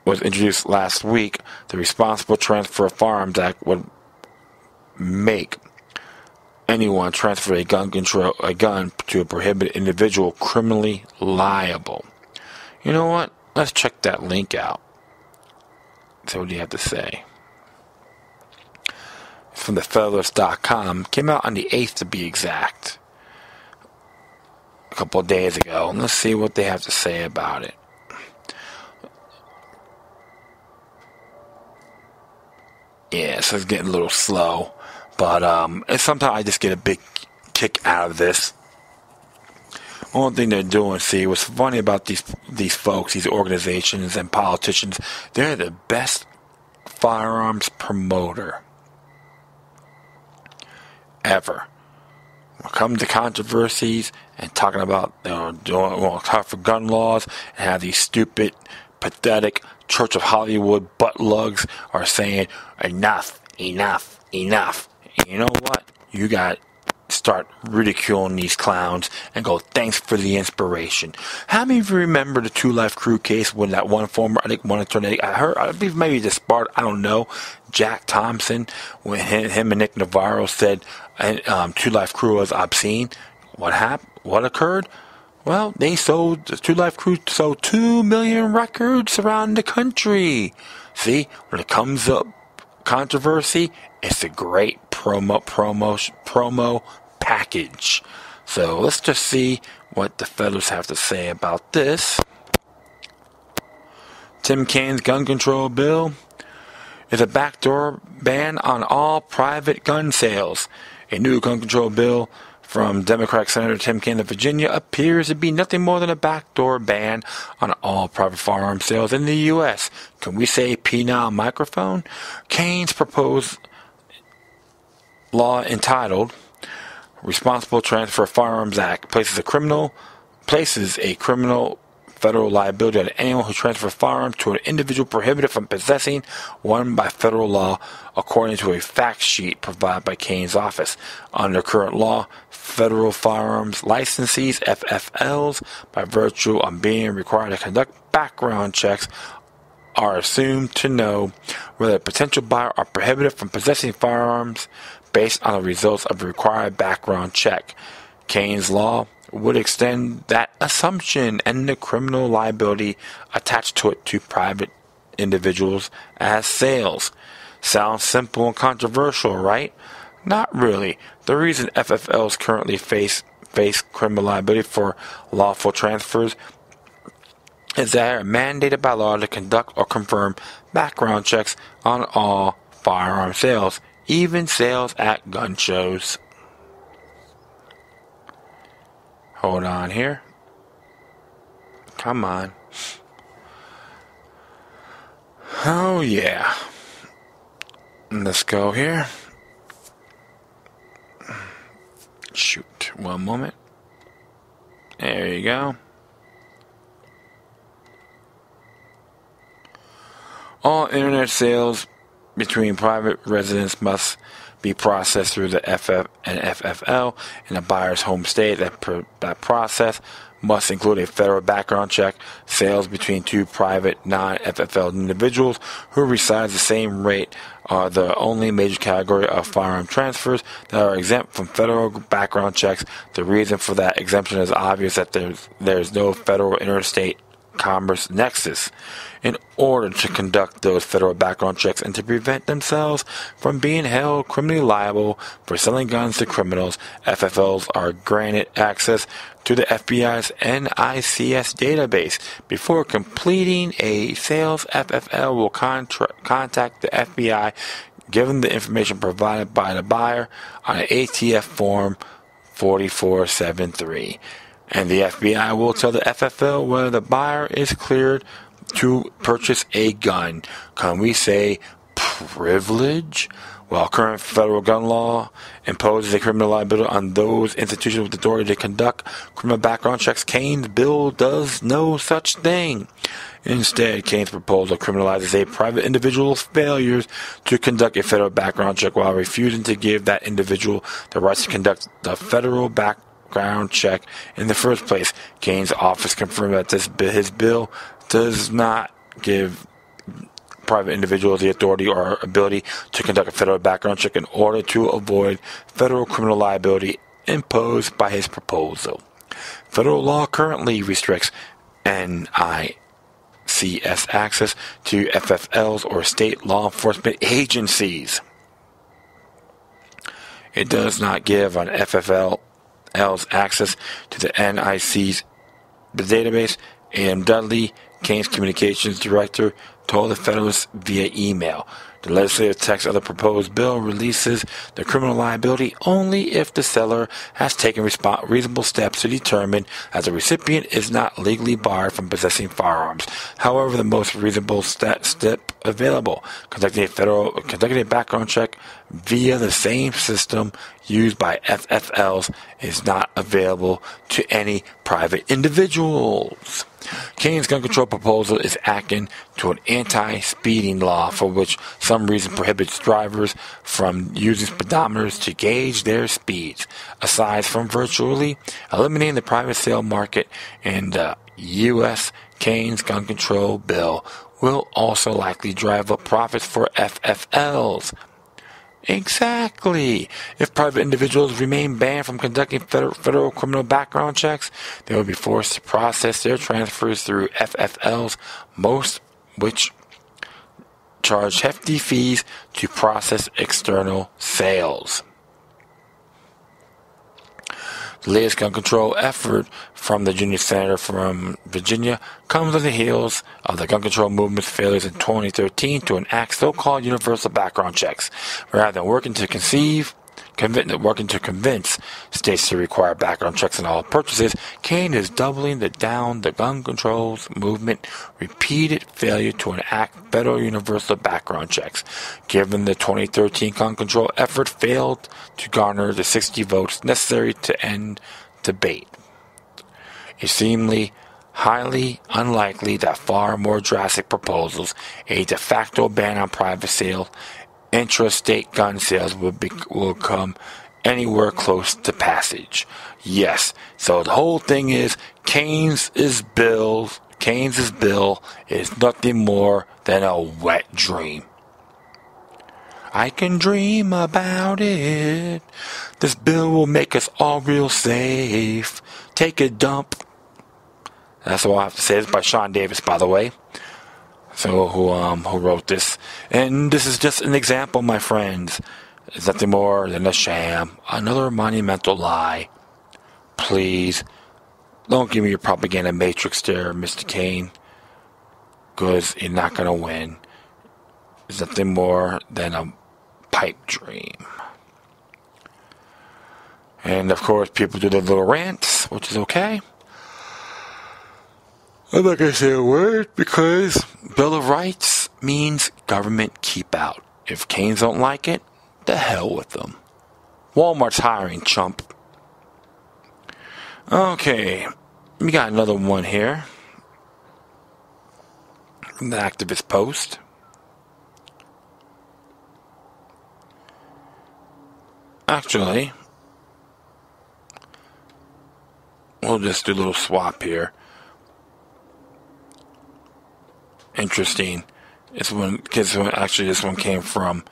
was introduced last week. The Responsible Transfer of Firearms Act would make anyone transfer a gun to a prohibited individual criminally liable. You know what? Let's check that link out. So what do you have to say? It's from thefederalist.com. Came out on the 8th to be exact. A couple of days ago. And let's see what they have to say about it. Yeah, so it's getting a little slow. But sometimes I just get a big kick out of this. One thing they're doing, see, what's funny about these folks, these organizations and politicians, they're the best firearms promoter ever. When it comes to controversies and talking about doing tougher gun laws and how these stupid, pathetic Church of Hollywood butt lugs are saying enough, enough, enough. And you know what? You got start ridiculing these clowns and go, thanks for the inspiration. How many of you remember the Two Life Crew case when that one former, I think one attorney, I believe maybe the Sparta, I don't know, Jack Thompson, when him and Nick Navarro said Two Life Crew was obscene. What happened? What occurred? Well, the Two Life Crew sold 2 million records around the country. See, when it comes up controversy, it's a great promo package. So let's just see what the Federalists have to say about this. Tim Kaine's gun control bill is a backdoor ban on all private gun sales. A new gun control bill from Democratic Senator Tim Kaine of Virginia appears to be nothing more than a backdoor ban on all private firearm sales in the U.S. Can we say penile microphone? Kaine's proposed law entitled Responsible Transfer of Firearms Act places a criminal federal liability on anyone who transfers firearms to an individual prohibited from possessing one by federal law, according to a fact sheet provided by Kaine's office. Under current law, federal firearms licensees, FFLs, by virtue of being required to conduct background checks, are assumed to know whether a potential buyer are prohibited from possessing firearms based on the results of a required background check. Kaine's law would extend that assumption and the criminal liability attached to it to private individuals as sales. Sounds simple and controversial, right? Not really. The reason FFLs currently face criminal liability for lawful transfers is that they are mandated by law to conduct or confirm background checks on all firearm sales, even sales at gun shows. Hold on here. Come on. Oh, yeah. Let's go here. Shoot. One moment. There you go. All internet sales between private residents must be processed through the FF and FFL in the buyer's home state. That process must include a federal background check. Sales between two private non-FFL individuals who reside the same rate are the only major category of firearm transfers that are exempt from federal background checks. The reason for that exemption is obvious, that there's no federal interstate commerce nexus. In order to conduct those federal background checks and to prevent themselves from being held criminally liable for selling guns to criminals, FFLs are granted access to the FBI's NICS database. Before completing a sales, FFL will contact the FBI, given the information provided by the buyer on an ATF form 4473. And the FBI will tell the FFL whether the buyer is cleared to purchase a gun. Can we say privilege? While current federal gun law imposes a criminal liability on those institutions with authority to conduct criminal background checks, Kane's bill does no such thing. Instead, Kane's proposal criminalizes a private individual's failures to conduct a federal background check while refusing to give that individual the right to conduct the federal background check in the first place. Kane's office confirmed that his bill does not give private individuals the authority or ability to conduct a federal background check in order to avoid federal criminal liability imposed by his proposal. Federal law currently restricts NICS access to FFLs or state law enforcement agencies. It does not give an FFL's access to the NICS database. A.M. Dudley, Kane's communications director, told the Federalists via email. The legislative text of the proposed bill releases the criminal liability only if the seller has taken reasonable steps to determine that the recipient is not legally barred from possessing firearms. However, the most reasonable step available, conducting a background check via the same system used by FFLs, is not available to any private individuals. Kane's gun control proposal is akin to an anti-speeding law for which some reason prohibits drivers from using speedometers to gauge their speeds. Aside from virtually eliminating the private sale market in the U.S., Kane's gun control bill will also likely drive up profits for FFLs. Exactly. If private individuals remain banned from conducting federal criminal background checks, they will be forced to process their transfers through FFLs, most which charge hefty fees to process external sales. The latest gun control effort from the junior senator from Virginia comes on the heels of the gun control movement's failures in 2013 to enact so-called universal background checks. Rather than working to convince states to require background checks on all purchases, Kane is doubling down the gun control movement repeated failure to enact federal universal background checks. Given the 2013 gun control effort failed to garner the 60 votes necessary to end debate, it seemed highly unlikely that far more drastic proposals, a de facto ban on private sale, intrastate gun sales will come anywhere close to passage. Yes, so the whole thing is Kane's bill is nothing more than a wet dream. I can dream about it. This bill will make us all real safe. Take a dump. That's all I have to say. It's by Sean Davis, by the way. So who wrote this? And this is just an example, my friends. It's nothing more than a sham, another monumental lie. Please, don't give me your propaganda matrix there, Mr. Kane. because you're not going to win. It's nothing more than a pipe dream. And of course, people do their little rants, which is okay. I'm not going to say a word because Bill of Rights means government keep out. If Canes don't like it, the hell with them. Walmart's hiring, chump. Okay, we got another one here. From the Activist Post. Actually, we'll just do a little swap here. Interesting. This one came from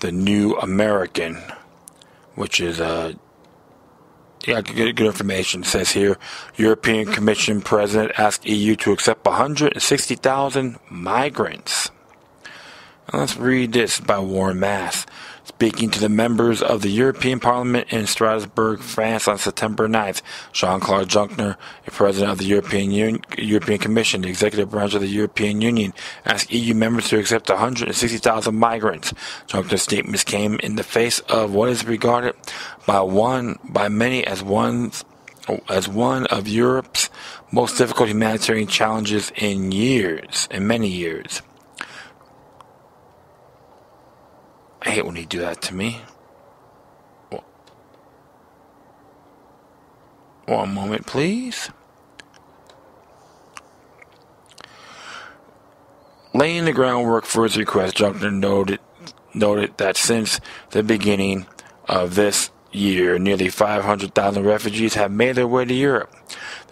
the New American, which is good information. It says here, European Commission President asked EU to accept 160,000 migrants. Now let's read this by Warren Mass. Speaking to the members of the European Parliament in Strasbourg, France on September 9th, Jean-Claude Juncker, the President of the European Commission, the executive branch of the European Union, asked EU members to accept 160,000 migrants. Juncker's statements came in the face of what is regarded by many as one of Europe's most difficult humanitarian challenges in many years. I hate when he do that to me. One moment, please. Laying the groundwork for his request, Juncker noted that since the beginning of this year, nearly 500,000 refugees have made their way to Europe.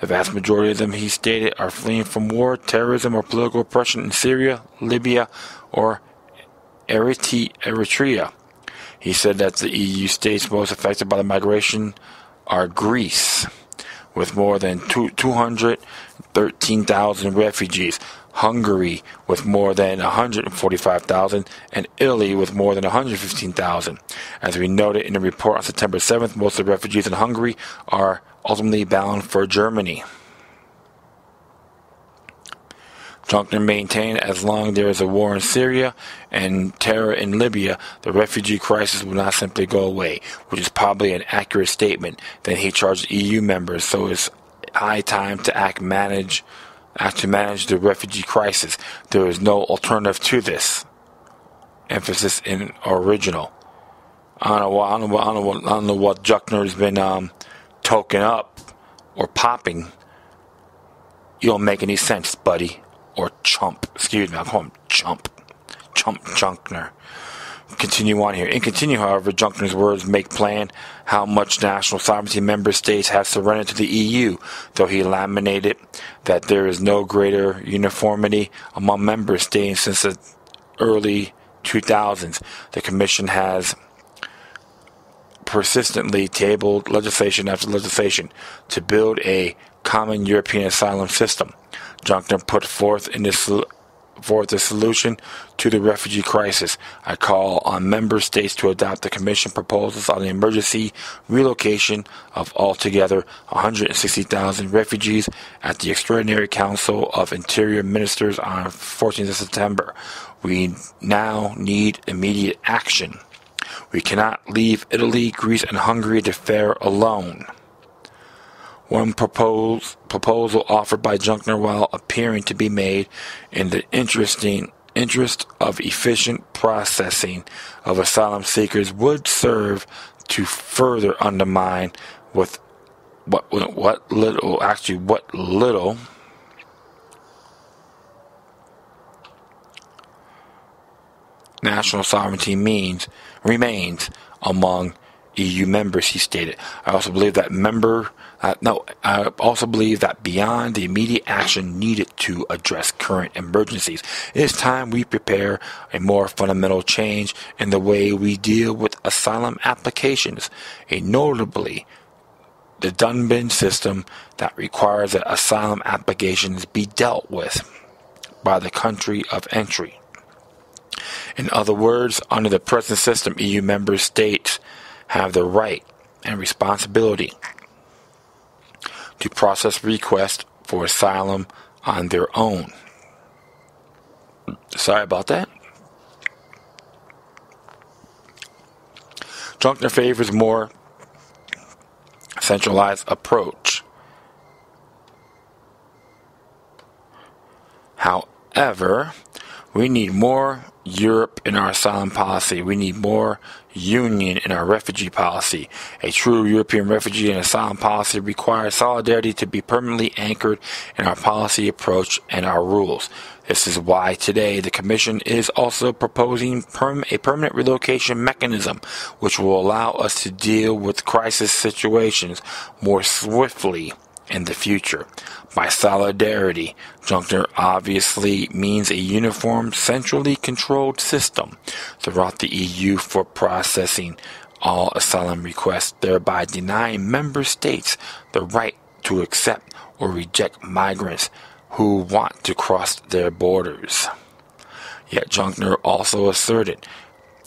The vast majority of them, he stated, are fleeing from war, terrorism, or political oppression in Syria, Libya, or Eritrea. He said that the EU states most affected by the migration are Greece, with more than 213,000 refugees, Hungary with more than 145,000, and Italy with more than 115,000. As we noted in the report on September 7th, most of the refugees in Hungary are ultimately bound for Germany. Juncker maintained as long as there is a war in Syria and terror in Libya, the refugee crisis will not simply go away, which is probably an accurate statement. Then he charged EU members, so it's high time to manage the refugee crisis. There is no alternative to this. Emphasis in original. I don't know what Juncker has been token up or popping. You don't make any sense, buddy. Or chump. Excuse me, I'll call him chump. Chump Juncker. Continue on here. In continue, however, Juncker's words make plain how much national sovereignty member states have surrendered to the EU, though he laminated that there is no greater uniformity among member states since the early 2000s. The Commission has persistently tabled legislation after legislation to build a common European asylum system. Juncker put forth a solution to the refugee crisis. I call on member states to adopt the Commission proposals on the emergency relocation of altogether 160,000 refugees at the Extraordinary Council of Interior Ministers on 14th of September. We now need immediate action. We cannot leave Italy, Greece, and Hungary to fare alone. One proposal offered by Juncker, while appearing to be made in the interest of efficient processing of asylum seekers, would serve to further undermine what little national sovereignty remains among EU members, he stated. I also believe that beyond the immediate action needed to address current emergencies, it is time we prepare a more fundamental change in the way we deal with asylum applications, notably the Dublin system that requires that asylum applications be dealt with by the country of entry. In other words, under the present system, EU member states have the right and responsibility to process requests for asylum on their own. Sorry about that. Junkner favors more centralized approach. However, we need more Europe in our asylum policy. We need more union in our refugee policy. A true European refugee and asylum policy requires solidarity to be permanently anchored in our policy approach and our rules. This is why today the Commission is also proposing a permanent relocation mechanism, which will allow us to deal with crisis situations more swiftly in the future. By solidarity, Junkner obviously means a uniform, centrally controlled system throughout the EU for processing all asylum requests, thereby denying member states the right to accept or reject migrants who want to cross their borders. Yet Junkner also asserted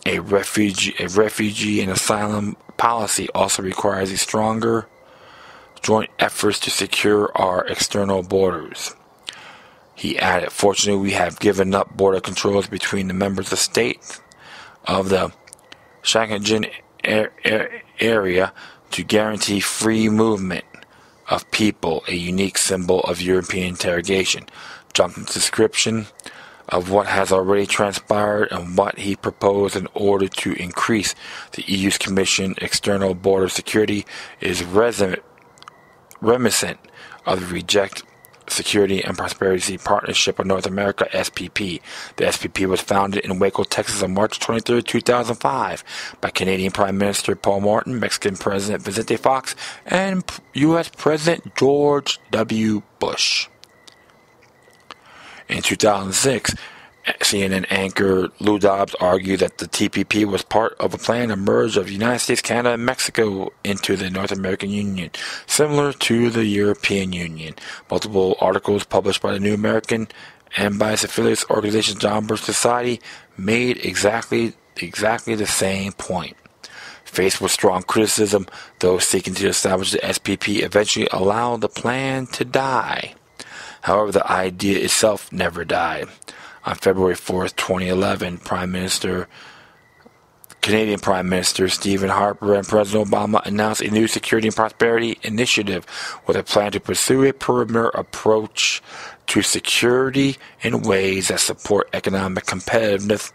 a refugee and asylum policy also requires a stronger joint efforts to secure our external borders. He added, fortunately, we have given up border controls between the members of states of the Schengen area to guarantee free movement of people, a unique symbol of European integration. Junkner's description of what has already transpired and what he proposed in order to increase the EU's Commission external border security is reminiscent of the Reject Security and Prosperity Partnership of North America, SPP. The SPP was founded in Waco, Texas on March 23, 2005 by Canadian Prime Minister Paul Martin, Mexican President Vicente Fox, and U.S. President George W. Bush. In 2006, CNN anchor Lou Dobbs argued that the TPP was part of a plan to merge of the United States, Canada, and Mexico into the North American Union, similar to the European Union. Multiple articles published by the New American and by its affiliates organization John Birch Society made exactly the same point. Faced with strong criticism, those seeking to establish the SPP eventually allowed the plan to die. However, the idea itself never died. On February 4, 2011, Canadian Prime Minister Stephen Harper and President Obama announced a new Security and Prosperity Initiative with a plan to pursue a perimeter approach to security in ways that support economic competitiveness,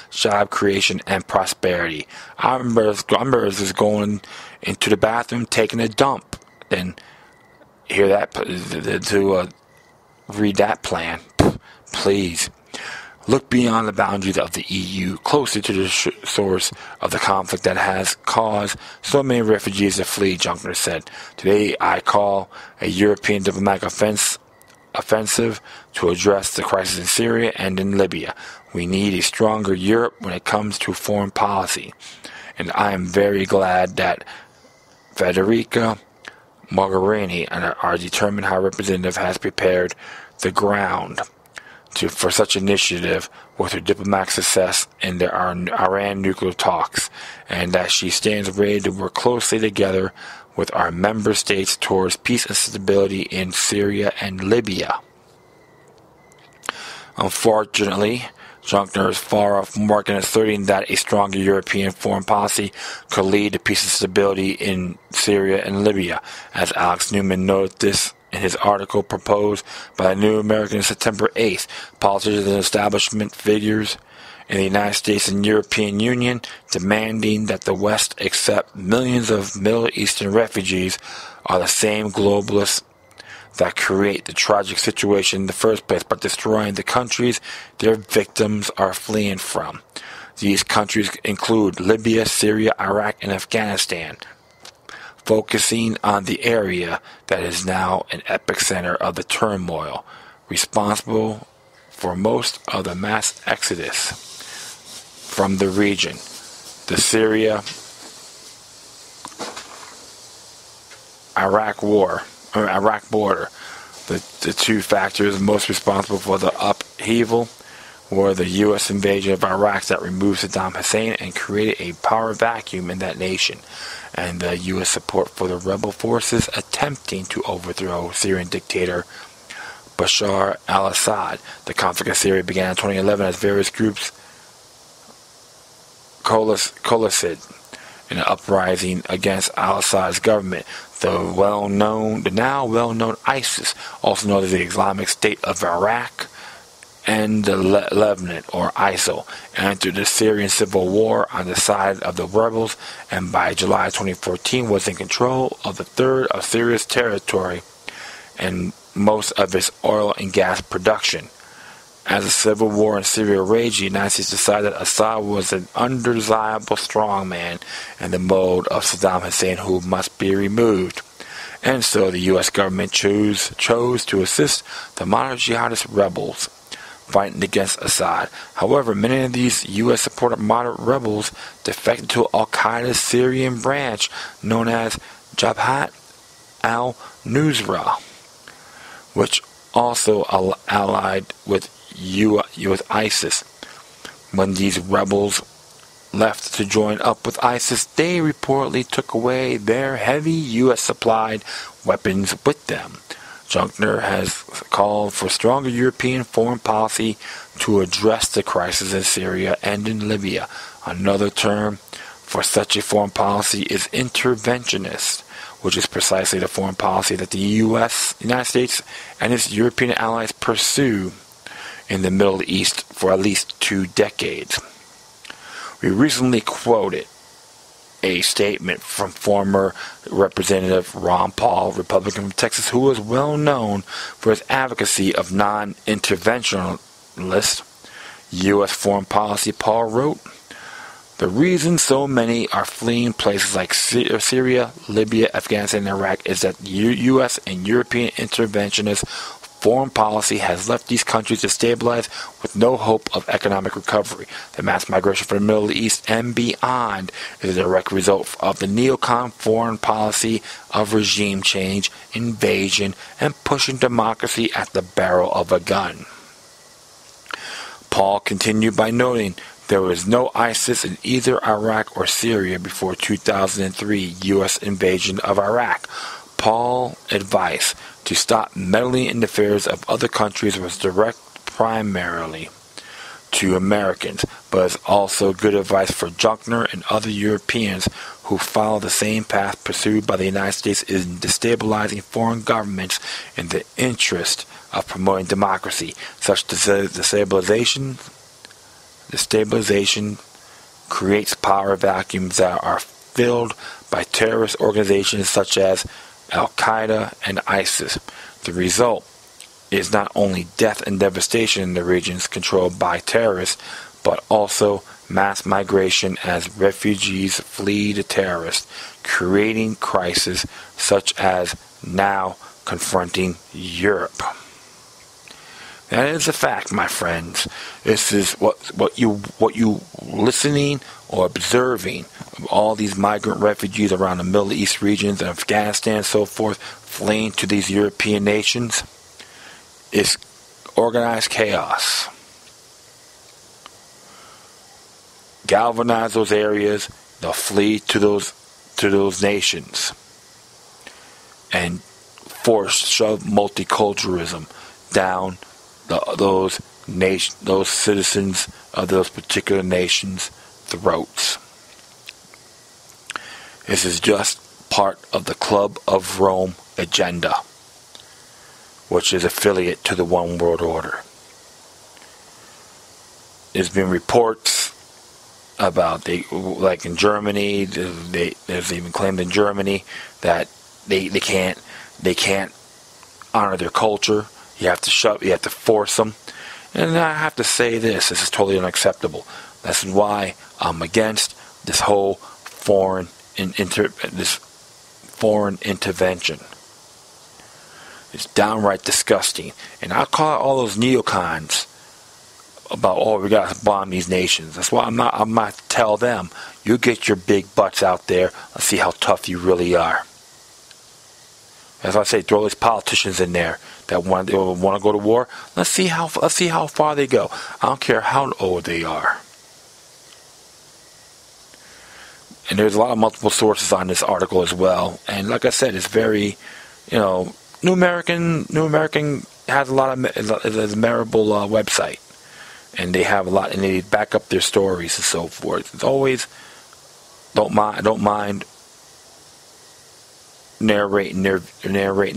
job creation, and prosperity. I remember just going into the bathroom, taking a dump, then hear that to read that plan. Please look beyond the boundaries of the EU, closer to the source of the conflict that has caused so many refugees to flee, Junkner said. Today I call a European diplomatic offensive to address the crisis in Syria and in Libya. We need a stronger Europe when it comes to foreign policy. And I am very glad that Federica Mogherini, our determined High Representative, has prepared the ground for such initiative with her diplomatic success in the Iran nuclear talks, and that she stands ready to work closely together with our member states towards peace and stability in Syria and Libya. Unfortunately, Junkner is far off mark in asserting that a stronger European foreign policy could lead to peace and stability in Syria and Libya. As Alex Newman noted this in his article proposed by the New American September 8th, politicians and establishment figures in the United States and European Union demanding that the West accept millions of Middle Eastern refugees are the same globalists that create the tragic situation in the first place by destroying the countries their victims are fleeing from. These countries include Libya, Syria, Iraq, and Afghanistan, focusing on the area that is now an epicenter of the turmoil, responsible for most of the mass exodus from the region. The Syria-Iraq border. The two factors most responsible for the upheaval were the U.S. invasion of Iraq that removed Saddam Hussein and created a power vacuum in that nation, and the U.S. support for the rebel forces attempting to overthrow Syrian dictator Bashar al-Assad. The conflict in Syria began in 2011 as various groups coalesced in an uprising against al-Assad's government. The now well-known ISIS, also known as the Islamic State of Iraq and the Levant, or ISIL, entered the Syrian civil war on the side of the rebels, and by July 2014 was in control of a third of Syria's territory and most of its oil and gas production. As the civil war in Syria raged, the United States decided that Assad was an undesirable strongman in the mode of Saddam Hussein who must be removed. And so the U.S. government chose to assist the moderate jihadist rebels fighting against Assad. However, many of these U.S.-supported moderate rebels defected to Al-Qaeda's Syrian branch known as Jabhat al-Nusra, which also allied with ISIS. When these rebels left to join up with ISIS, they reportedly took away their heavy U.S.-supplied weapons with them. Junkner has called for stronger European foreign policy to address the crisis in Syria and in Libya. Another term for such a foreign policy is interventionist, which is precisely the foreign policy that the United States, and its European allies pursue in the Middle East for at least 2 decades. We recently quoted a statement from former Representative Ron Paul, Republican from Texas, who was well known for his advocacy of non-interventionist U.S. foreign policy. Paul wrote, "The reason so many are fleeing places like Syria, Libya, Afghanistan, and Iraq is that U.S. and European interventionist foreign policy has left these countries destabilized with no hope of economic recovery. The mass migration from the Middle East and beyond is a direct result of the neocon foreign policy of regime change, invasion, and pushing democracy at the barrel of a gun." Paul continued by noting, "There was no ISIS in either Iraq or Syria before 2003 U.S. invasion of Iraq. Paul's advice to stop meddling in the affairs of other countries was direct primarily to Americans, but is also good advice for Junkner and other Europeans who follow the same path pursued by the United States in destabilizing foreign governments in the interest of promoting democracy. Such destabilization creates power vacuums that are filled by terrorist organizations such as Al-Qaeda and ISIS. The result is not only death and devastation in the regions controlled by terrorists, but also mass migration as refugees flee the terrorists, creating crises such as now confronting Europe." That is a fact, my friends. This is what you listening or observing of all these migrant refugees around the Middle East regions and Afghanistan and so forth, fleeing to these European nations, is organized chaos. Galvanize those areas, they'll flee to those nations, and shove multiculturalism down those citizens of those particular nations' throats. This is just part of the Club of Rome agenda, which is affiliate to the One World Order. There's been reports about like in Germany, there's even claimed in Germany that they can't honor their culture. You have to force them. And I have to say this is totally unacceptable. That's why I'm against this whole foreign intervention. It's downright disgusting. And I'll call out all those neocons about, we got to bomb these nations. That's why I'm not tell them, you get your big butts out there. Let's see how tough you really are. As I say, throw these politicians in there that want to go to war. Let's see how far they go. I don't care how old they are. And there's a lot of multiple sources on this article as well. And like I said, it's very, New American has a lot of it's a memorable website, and they have a lot, and they back up their stories and so forth. It's always don't mind narrating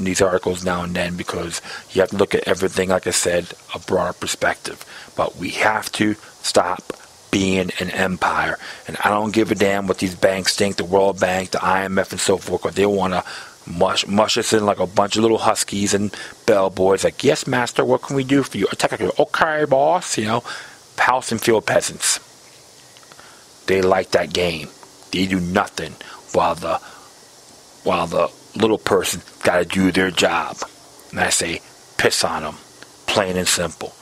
these articles now and then, because you have to look at everything, like I said, a broader perspective. But we have to stop being an empire, and I don't give a damn what these banks think, the World Bank, the IMF, and so forth, because they want to mush us in like a bunch of little huskies and bellboys, like, yes, master, what can we do for you? Okay, boss, house and field peasants. They like that game. They do nothing while the little person got to do their job. And I say, piss on them, plain and simple.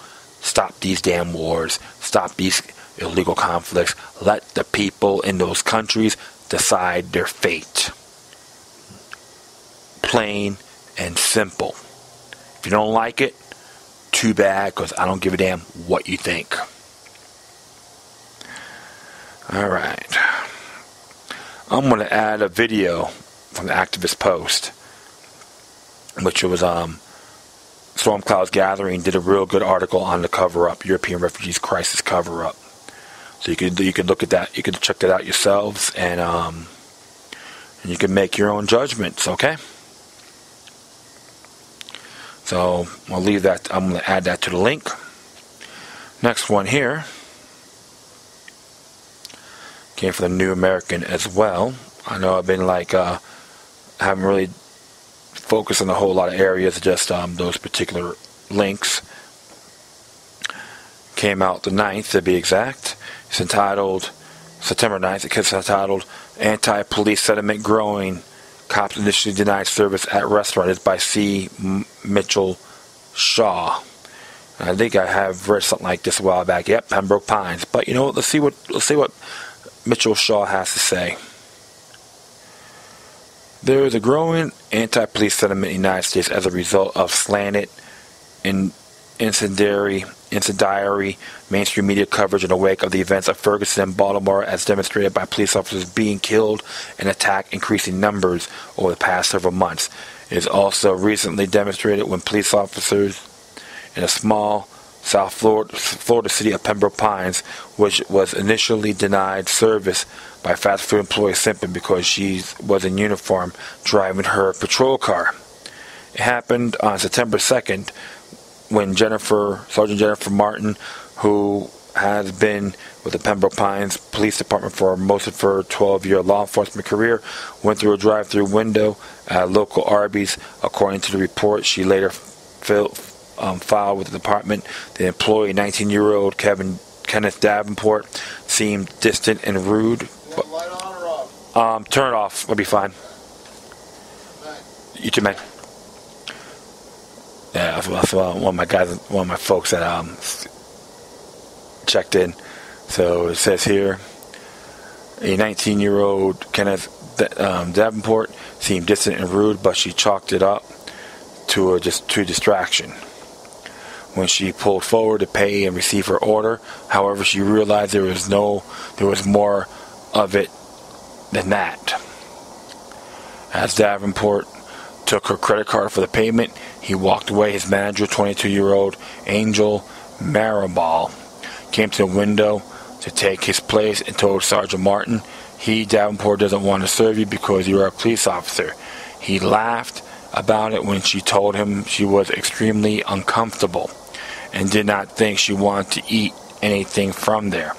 Stop these damn wars. Stop these illegal conflicts. Let the people in those countries decide their fate. Plain and simple. If you don't like it, too bad, because I don't give a damn what you think. Alright. I'm going to add a video from the Activist Post, which was Storm Clouds Gathering did a real good article on the cover-up, European Refugees Crisis cover-up. So you can look at that. You can check that out yourselves, and you can make your own judgments. Okay. So I'll leave that. I'm going to add that to the link. Next one here came from the New American as well. I know I've been haven't really focused on a whole lot of areas, just those particular links. Came out the 9th to be exact. It's entitled, September 9th, it's entitled, Anti-Police Sentiment Growing. Cops initially denied service at restaurant. It's by C. Mitchell Shaw. And I think I have read something like this a while back. Yep, Pembroke Pines. But you know what? Let's see what Mitchell Shaw has to say. There is a growing anti-police sentiment in the United States as a result of slanted and incendiary mainstream media coverage in the wake of the events of Ferguson and Baltimore, as demonstrated by police officers being killed and attacked increasing numbers over the past several months. It is also recently demonstrated when police officers in a small South Florida city of Pembroke Pines, which was initially denied service by fast food employee simply because she was in uniform driving her patrol car. It happened on September 2nd when Sergeant Jennifer Martin, who has been with the Pembroke Pines Police Department for most of her 12-year law enforcement career, went through a drive-through window at a local Arby's. According to the report, she later filed with the department. The employee, 19-year-old Kenneth Davenport, seemed distant and rude. Light on or off? Turn it off. It'll be fine. You too, man. Yeah, that's one of my folks that checked in. So it says here, a 19-year-old Kenneth Davenport seemed distant and rude, but she chalked it up to distraction. When she pulled forward to pay and receive her order, however, she realized there was more of it than that. As Davenport took her credit card for the payment, he walked away. His manager, 22-year-old Angel Maribal, came to the window to take his place and told Sergeant Martin, Davenport doesn't want to serve you because you're a police officer. He laughed about it when she told him she was extremely uncomfortable and did not think she wanted to eat anything from there.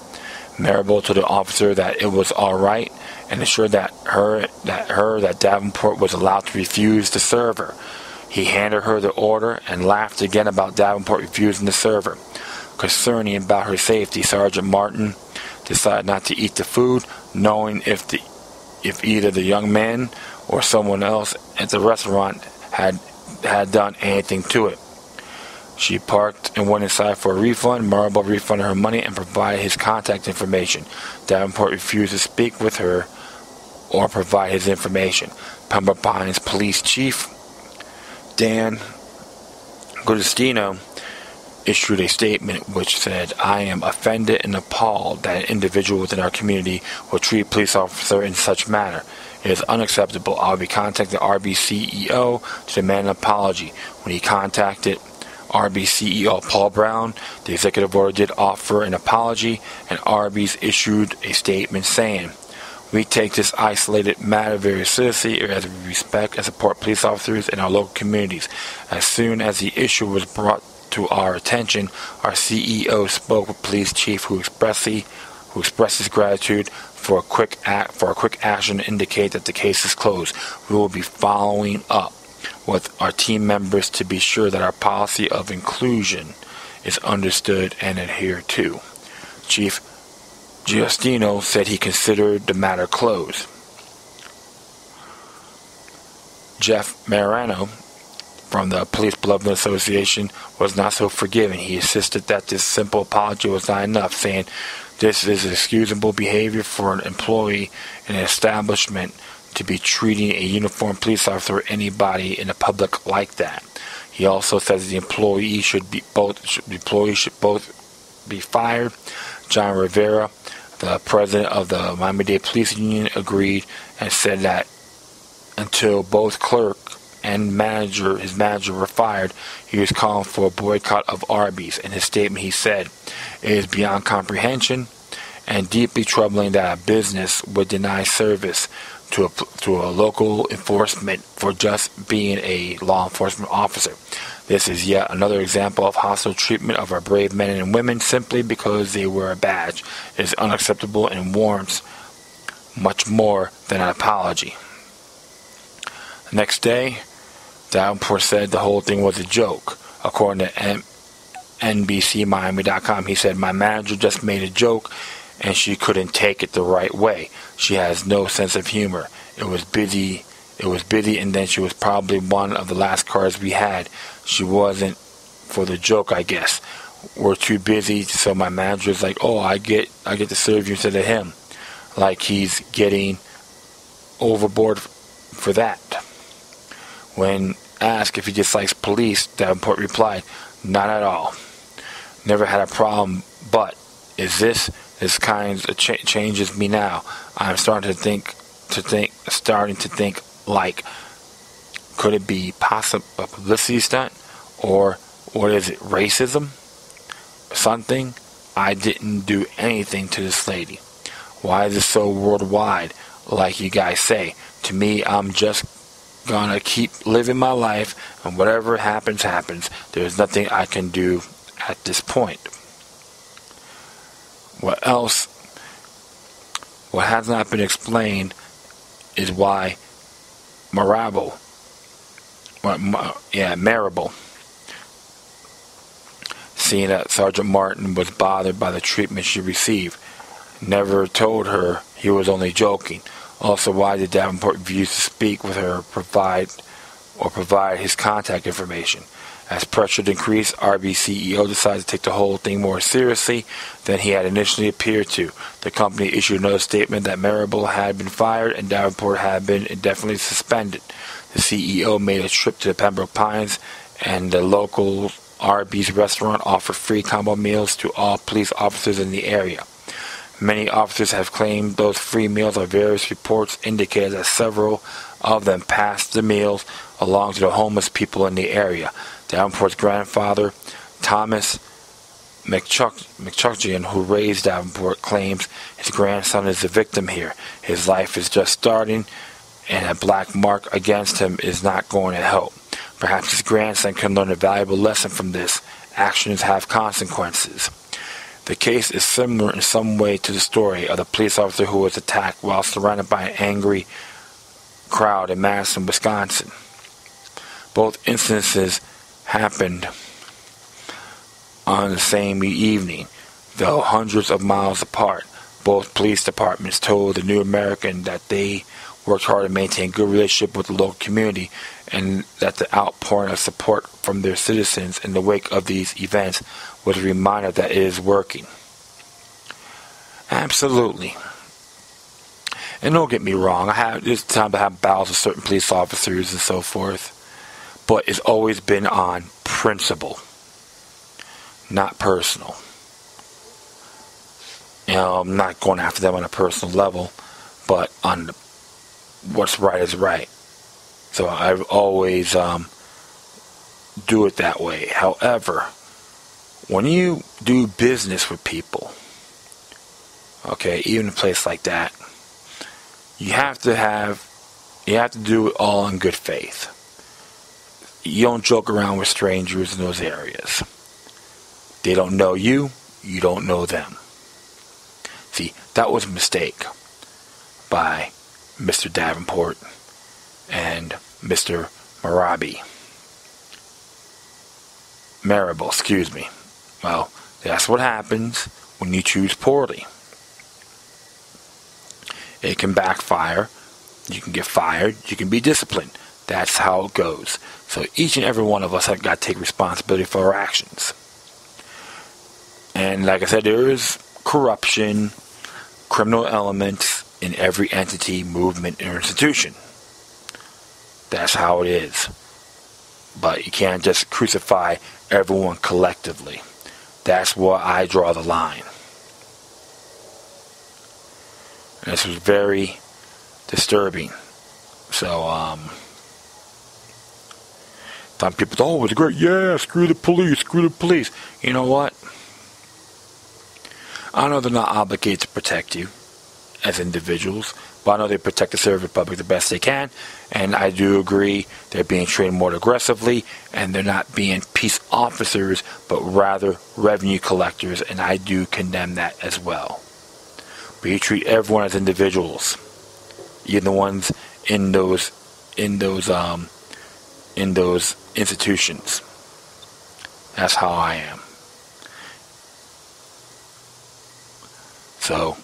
Maribel told the officer that it was all right and assured that Davenport was allowed to refuse to serve her. He handed her the order and laughed again about Davenport refusing to serve her. Concerning about her safety, Sergeant Martin decided not to eat the food, knowing if either the young man or someone else at the restaurant had done anything to it. She parked and went inside for a refund. Maribel refunded her money and provided his contact information. Davenport refused to speak with her or provide his information. Pembroke Pines Police Chief Dan Godestino issued a statement which said, I am offended and appalled that an individual within our community will treat a police officer in such manner. It is unacceptable. I will be contacting the RB CEO to demand an apology. When he contacted Arby's CEO Paul Brown. The executive order did offer an apology, and Arby's issued a statement saying, "We take this isolated matter very seriously as we respect and support police officers in our local communities. As soon as the issue was brought to our attention, our CEO spoke with police chief who expressed his gratitude for a quick action to indicate that the case is closed. We will be following up with our team members to be sure that our policy of inclusion is understood and adhered to." Chief Giustino said he considered the matter closed. Jeff Marano from the Police Benevolent Association was not so forgiving. He insisted that this simple apology was not enough, saying this is excusable behavior for an employee in an establishment to be treating a uniformed police officer or anybody in the public like that. He also says the employees should both be fired. John Rivera, the president of the Miami-Dade Police Union, agreed and said that until both clerk and his manager were fired, he was calling for a boycott of Arby's. In his statement, he said, "It is beyond comprehension and deeply troubling that a business would deny service to a local enforcement for just being a law enforcement officer. This is yet another example of hostile treatment of our brave men and women simply because they wear a badge. It is unacceptable and warrants much more than an apology." The next day, Davenport said the whole thing was a joke. According to NBCMiami.com, he said, "My manager just made a joke and she couldn't take it the right way. She has no sense of humor. It was busy, and then she was probably one of the last cars we had. She wasn't for the joke, I guess. We're too busy, so my manager's like, oh, I get to serve you instead of him." Like he's getting overboard for that. When asked if he dislikes police, Davenport replied, "Not at all. Never had a problem, but is this kind of changes me now. I'm starting to think like, could it be possible a publicity stunt, or what is it, racism? Something? I didn't do anything to this lady. Why is it so worldwide, like you guys say? To me, I'm just gonna keep living my life, and whatever happens, happens. There's nothing I can do at this point." What has not been explained is why Marable, seeing that Sergeant Martin was bothered by the treatment she received, never told her he was only joking. Also, why did Davenport refuse to speak with her or provide his contact information? As pressure increased, Arby's CEO decided to take the whole thing more seriously than he had initially appeared to. The company issued another statement that Marable had been fired and Davenport had been indefinitely suspended. The CEO made a trip to the Pembroke Pines, and the local Arby's restaurant offered free combo meals to all police officers in the area. Many officers have claimed those free meals, or various reports indicated that several of them passed the meals along to the homeless people in the area. Davenport's grandfather, Thomas McCutcheon, who raised Davenport, claims his grandson is the victim here. His life is just starting, and a black mark against him is not going to help. Perhaps his grandson can learn a valuable lesson from this. Actions have consequences. The case is similar in some way to the story of the police officer who was attacked while surrounded by an angry crowd in Madison, Wisconsin. Both instances happened on the same evening, though hundreds of miles apart. Both police departments told the New American that they worked hard to maintain good relationship with the local community, and that the outpouring of support from their citizens in the wake of these events was a reminder that it is working. Absolutely. And don't get me wrong, there's time to have battles with certain police officers and so forth, but it's always been on principle, not personal. You know, I'm not going after them on a personal level, but on what's right is right. So I've always do it that way. However, when you do business with people, okay, even a place like that, you have to do it all in good faith. You don't joke around with strangers in those areas. They don't know you, you don't know them. See, that was a mistake by Mr. Davenport and Mr. Marable, excuse me. Well, that's what happens when you choose poorly. It can backfire. You can get fired. You can be disciplined. That's how it goes. So each and every one of us have got to take responsibility for our actions. And like I said, there is corruption, criminal elements in every entity, movement, or institution. That's how it is. But you can't just crucify everyone collectively. That's where I draw the line. And this was very disturbing. So, some people thought, oh, it was great. Yeah, screw the police. You know what? I know they're not obligated to protect you as individuals, but I know they protect the service public the best they can, and I do agree they're being trained more aggressively, and they're not being peace officers, but rather revenue collectors, and I do condemn that as well. But you treat everyone as individuals, even the ones in those institutions. That's how I am. So,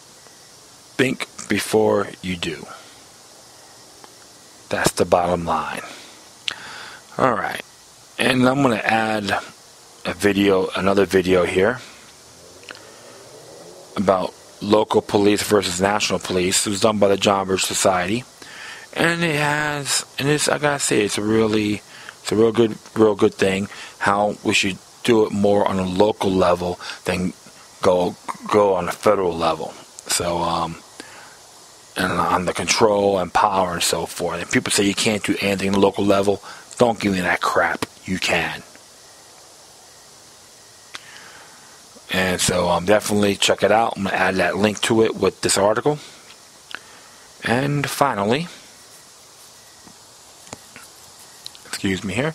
think before you do. That's the bottom line. Alright. And I'm going to add another video here about local police versus national police. It was done by the John Birch Society. And I gotta say, it's a real good thing, how we should do it more on a local level than go on a federal level. So, and on the control and power and so forth. And people say you can't do anything on the local level. Don't give me that crap. You can. And so definitely check it out. I'm going to add that link to it with this article. And finally, excuse me here.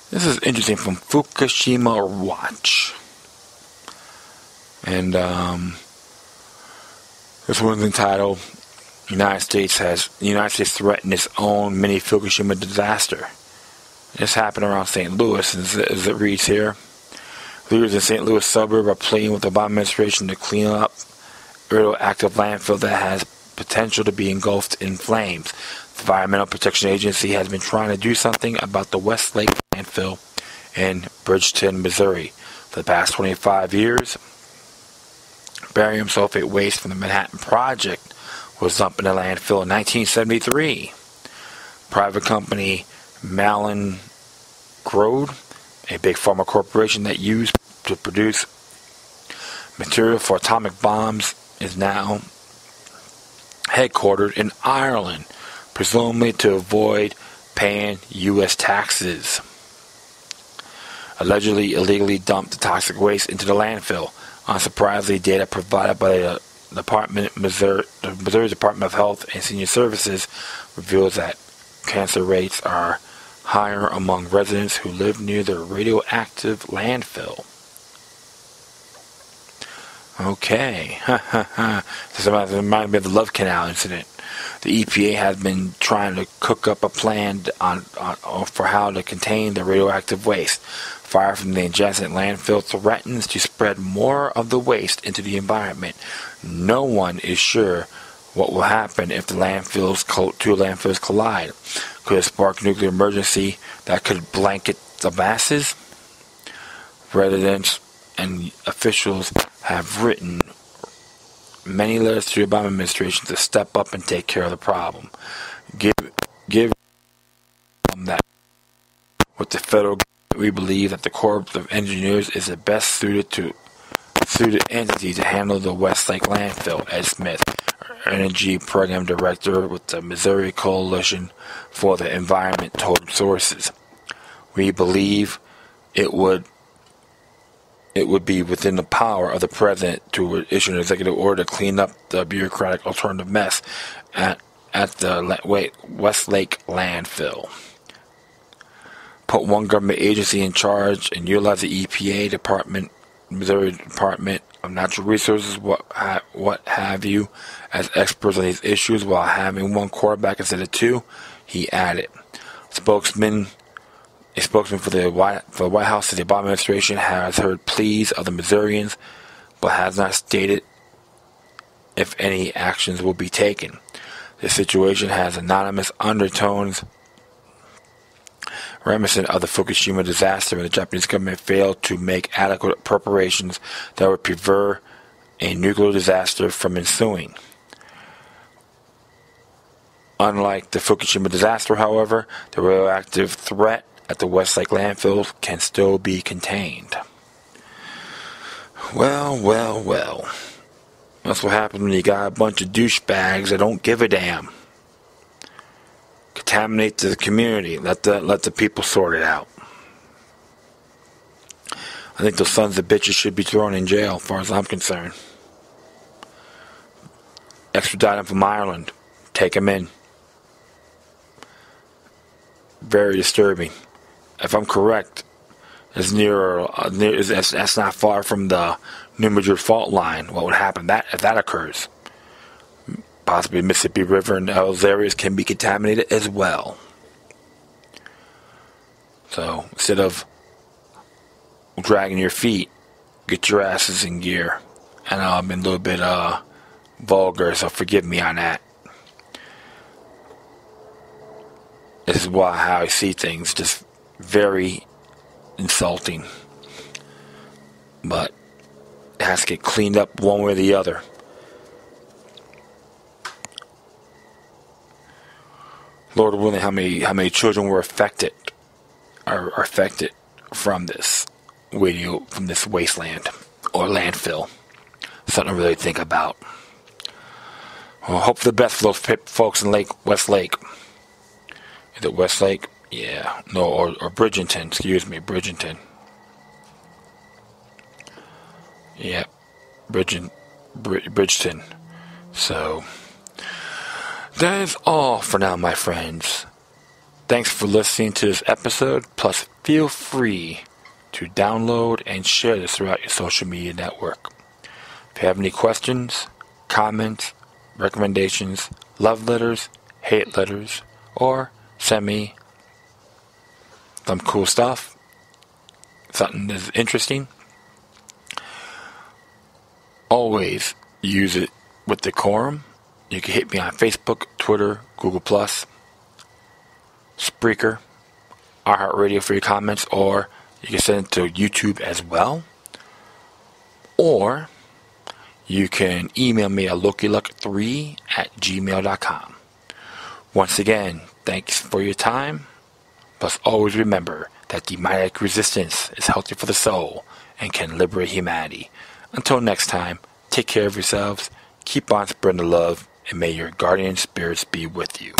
This is interesting from Fukushima Watch. And this one's entitled, The United States threatened its own mini Fukushima disaster. This happened around St. Louis, as it reads here. Leaders in St. Louis suburb are pleading with the Obama administration to clean up radioactive landfill that has potential to be engulfed in flames. The Environmental Protection Agency has been trying to do something about the Westlake landfill in Bridgeton, Missouri. For the past 25 years, barium sulfate waste from the Manhattan Project was dumped in the landfill in 1973. Private company Malin Grode, a big pharma corporation that used to produce material for atomic bombs, is now headquartered in Ireland, presumably to avoid paying U.S. taxes. Allegedly illegally dumped the toxic waste into the landfill. Unsurprisingly, data provided by the Missouri Department of Health and Senior Services reveals that cancer rates are higher among residents who live near the radioactive landfill. Okay. This reminds me of the Love Canal incident. The EPA has been trying to cook up a plan for how to contain the radioactive waste. Fire from the adjacent landfill threatens to spread more of the waste into the environment. No one is sure what will happen if the two landfills collide. Could it spark nuclear emergency that could blanket the masses? Residents and officials have written many letters to the Obama administration to step up and take care of the problem. Give that with the federal government. We believe that the Corps of Engineers is the best suited entity to handle the Westlake landfill. Ed Smith, Energy Program Director with the Missouri Coalition for the Environment, told sources. We believe it would be within the power of the president to issue an executive order to clean up the bureaucratic alternative mess at the Westlake landfill. Put one government agency in charge and utilize the EPA Department, Missouri Department of Natural Resources, what have you, as experts on these issues while having one quarterback instead of two, he added. A spokesman for the White House said the Obama administration has heard pleas of the Missourians, but has not stated if any actions will be taken. The situation has anonymous undertones reminiscent of the Fukushima disaster when the Japanese government failed to make adequate preparations that would prevent a nuclear disaster from ensuing. Unlike the Fukushima disaster, however, the radioactive threat at the Westlake landfill can still be contained. Well. That's what happens when you got a bunch of douchebags that don't give a damn. Contaminate the community. Let the people sort it out. I think those sons of bitches should be thrown in jail, as far as I'm concerned. Extradite them from Ireland. Take them in. Very disturbing. If I'm correct, that's not far from the New Madrid fault line. What would happen if that occurs? Possibly Mississippi River and those areas can be contaminated as well. So instead of dragging your feet, get your asses in gear. And I've been a little bit vulgar, so forgive me on that. This is how I see things, just very insulting. But it has to get cleaned up one way or the other. Lord willing, how many children were affected from this wasteland or landfill? Something to really think about. Well, hope for the best for those folks in Westlake. Is it Westlake? Yeah. No, or Bridgeton. Excuse me, Bridgeton. Yeah, Bridgeton. So that is all for now, my friends. Thanks for listening to this episode. Plus, feel free to download and share this throughout your social media network. If you have any questions, comments, recommendations, love letters, hate letters, or send me some cool stuff, something that's interesting, always use it with decorum. You can hit me on Facebook, Twitter, Google+, Spreaker, iHeartRadio for your comments, or you can send it to YouTube as well. Or you can email me at lokiluck3@gmail.com. Once again, thanks for your time. Plus, always remember that demonic resistance is healthy for the soul and can liberate humanity. Until next time, take care of yourselves, keep on spreading the love, and may your guardian spirits be with you.